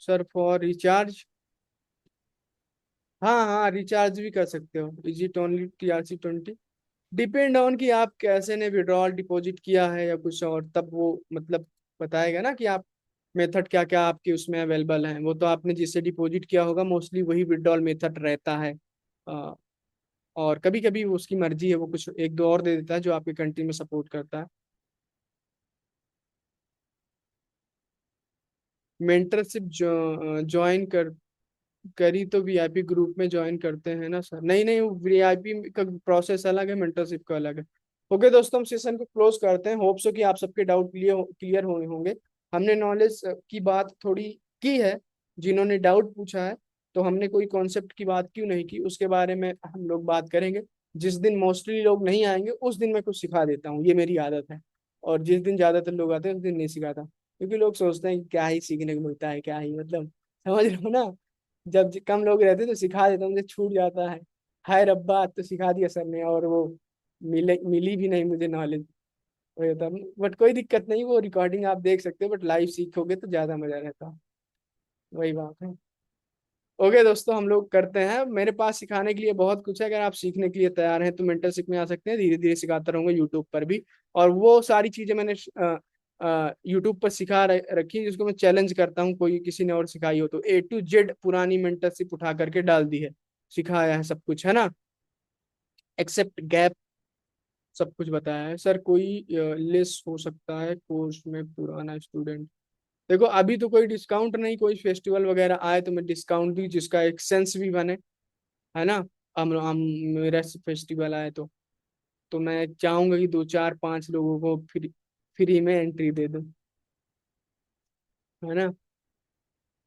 Sir for recharge, हाँ हाँ, रिचार्ज भी कर सकते हो, is it only TRC 20? Depend on कि आप कैसे ने विड्रॉल डिपॉजिट किया है या कुछ और, तब वो मतलब बताएगा ना कि आप मेथड क्या क्या आपके उसमें अवेलेबल हैं। वो तो आपने जिससे डिपॉजिट किया होगा मोस्टली वही विड्रॉल मेथड रहता है। अ, और कभी कभी उसकी मर्जी है, वो कुछ एक दो और दे देता है जो आपके कंट्री में सपोर्ट करता है। मेंटरशिप ज्वाइन कर करी तो VIP ग्रुप में ज्वाइन करते हैं ना सर? नहीं नहीं, VIP का प्रोसेस अलग है, मेंटरशिप का अलग है। ओके दोस्तों, हम सेशन को क्लोज करते हैं। होप सो कि आप सबके डाउट क्लियर हुए होंगे। हमने नॉलेज की बात थोड़ी की है, जिन्होंने डाउट पूछा है, तो हमने कोई कॉन्सेप्ट की बात क्यों नहीं की उसके बारे में हम लोग बात करेंगे। जिस दिन मोस्टली लोग नहीं आएंगे उस दिन मैं कुछ सिखा देता हूँ, ये मेरी आदत है। और जिस दिन ज्यादातर लोग आते हैं उस दिन नहीं सिखाता, क्योंकि लोग सोचते हैं कि क्या ही सीखने को मिलता है, क्या ही मतलब, समझ रहे हो ना। जब कम लोग रहते हैं तो सिखा देता हूँ, मुझे छूट जाता है। हाय रब्बा, आज तो सिखा दिया सर ने, और वो मिली भी नहीं मुझे नॉलेज। वही होता, बट कोई दिक्कत नहीं, वो रिकॉर्डिंग आप देख सकते हो, बट लाइव सीखोगे तो ज्यादा मजा रहता। वही बात है। ओके दोस्तों, हम लोग करते हैं। मेरे पास सिखाने के लिए बहुत कुछ है, अगर आप सीखने के लिए तैयार हैं तो मेंटरशिप में आ सकते हैं, धीरे धीरे सिखाता रहूंगा यूट्यूब पर भी। और वो सारी चीजें मैंने यूट्यूब पर रखी है, जिसको मैं चैलेंज करता हूँ, कोई किसी ने और सिखाई हो तो। A to Z पुरानी मेंटरशिप उठा करके डाल दी है, सिखाया है सब कुछ, है ना, एक्सेप्ट गैप, सब कुछ बताया है। सर कोई लेस हो सकता है कोर्स में पुराना स्टूडेंट? देखो अभी तो कोई डिस्काउंट नहीं, कोई फेस्टिवल वगैरह आए तो मैं डिस्काउंट दूँ, जिसका एक सेंस भी बने, है ना। हम मेरा फेस्टिवल आए तो मैं चाहूंगा कि 2 4 5 लोगों को फ्री में एंट्री दे दूं, है ना।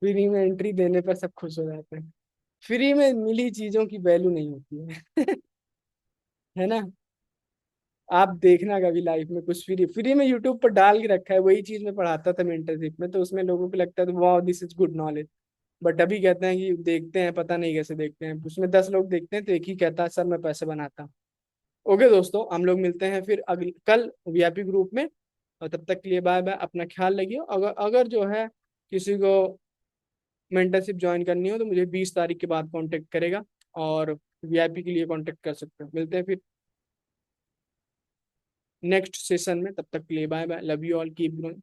फ्री में एंट्री देने पर सब खुश हो जाते हैं। फ्री में मिली चीजों की वैल्यू नहीं होती है है ना। आप देखना कभी लाइफ में कुछ फ्री फ्री में यूट्यूब पर डाल के रखा है, वही चीज मैं पढ़ाता था मेंटरशिप में, तो उसमें लोगों को लगता है वाह this is good knowledge. But अभी कहते हैं कि देखते हैं, पता नहीं कैसे देखते हैं, उसमें 10 लोग देखते हैं तो एक ही कहता है सर मैं पैसे बनाता हूँ। ओके दोस्तों, हम लोग मिलते हैं फिर अगली कल वीआईपी ग्रुप में। और तब तक के लिए बाय बाय, अपना ख्याल रखिए। अगर अगर जो है किसी को मेंटरशिप ज्वाइन करनी हो तो मुझे 20 तारीख के बाद कांटेक्ट करेगा, और वीआईपी के लिए कांटेक्ट कर सकते हैं। मिलते हैं फिर नेक्स्ट सेशन में, तब तक के लिए bye bye, love you all, keep growing.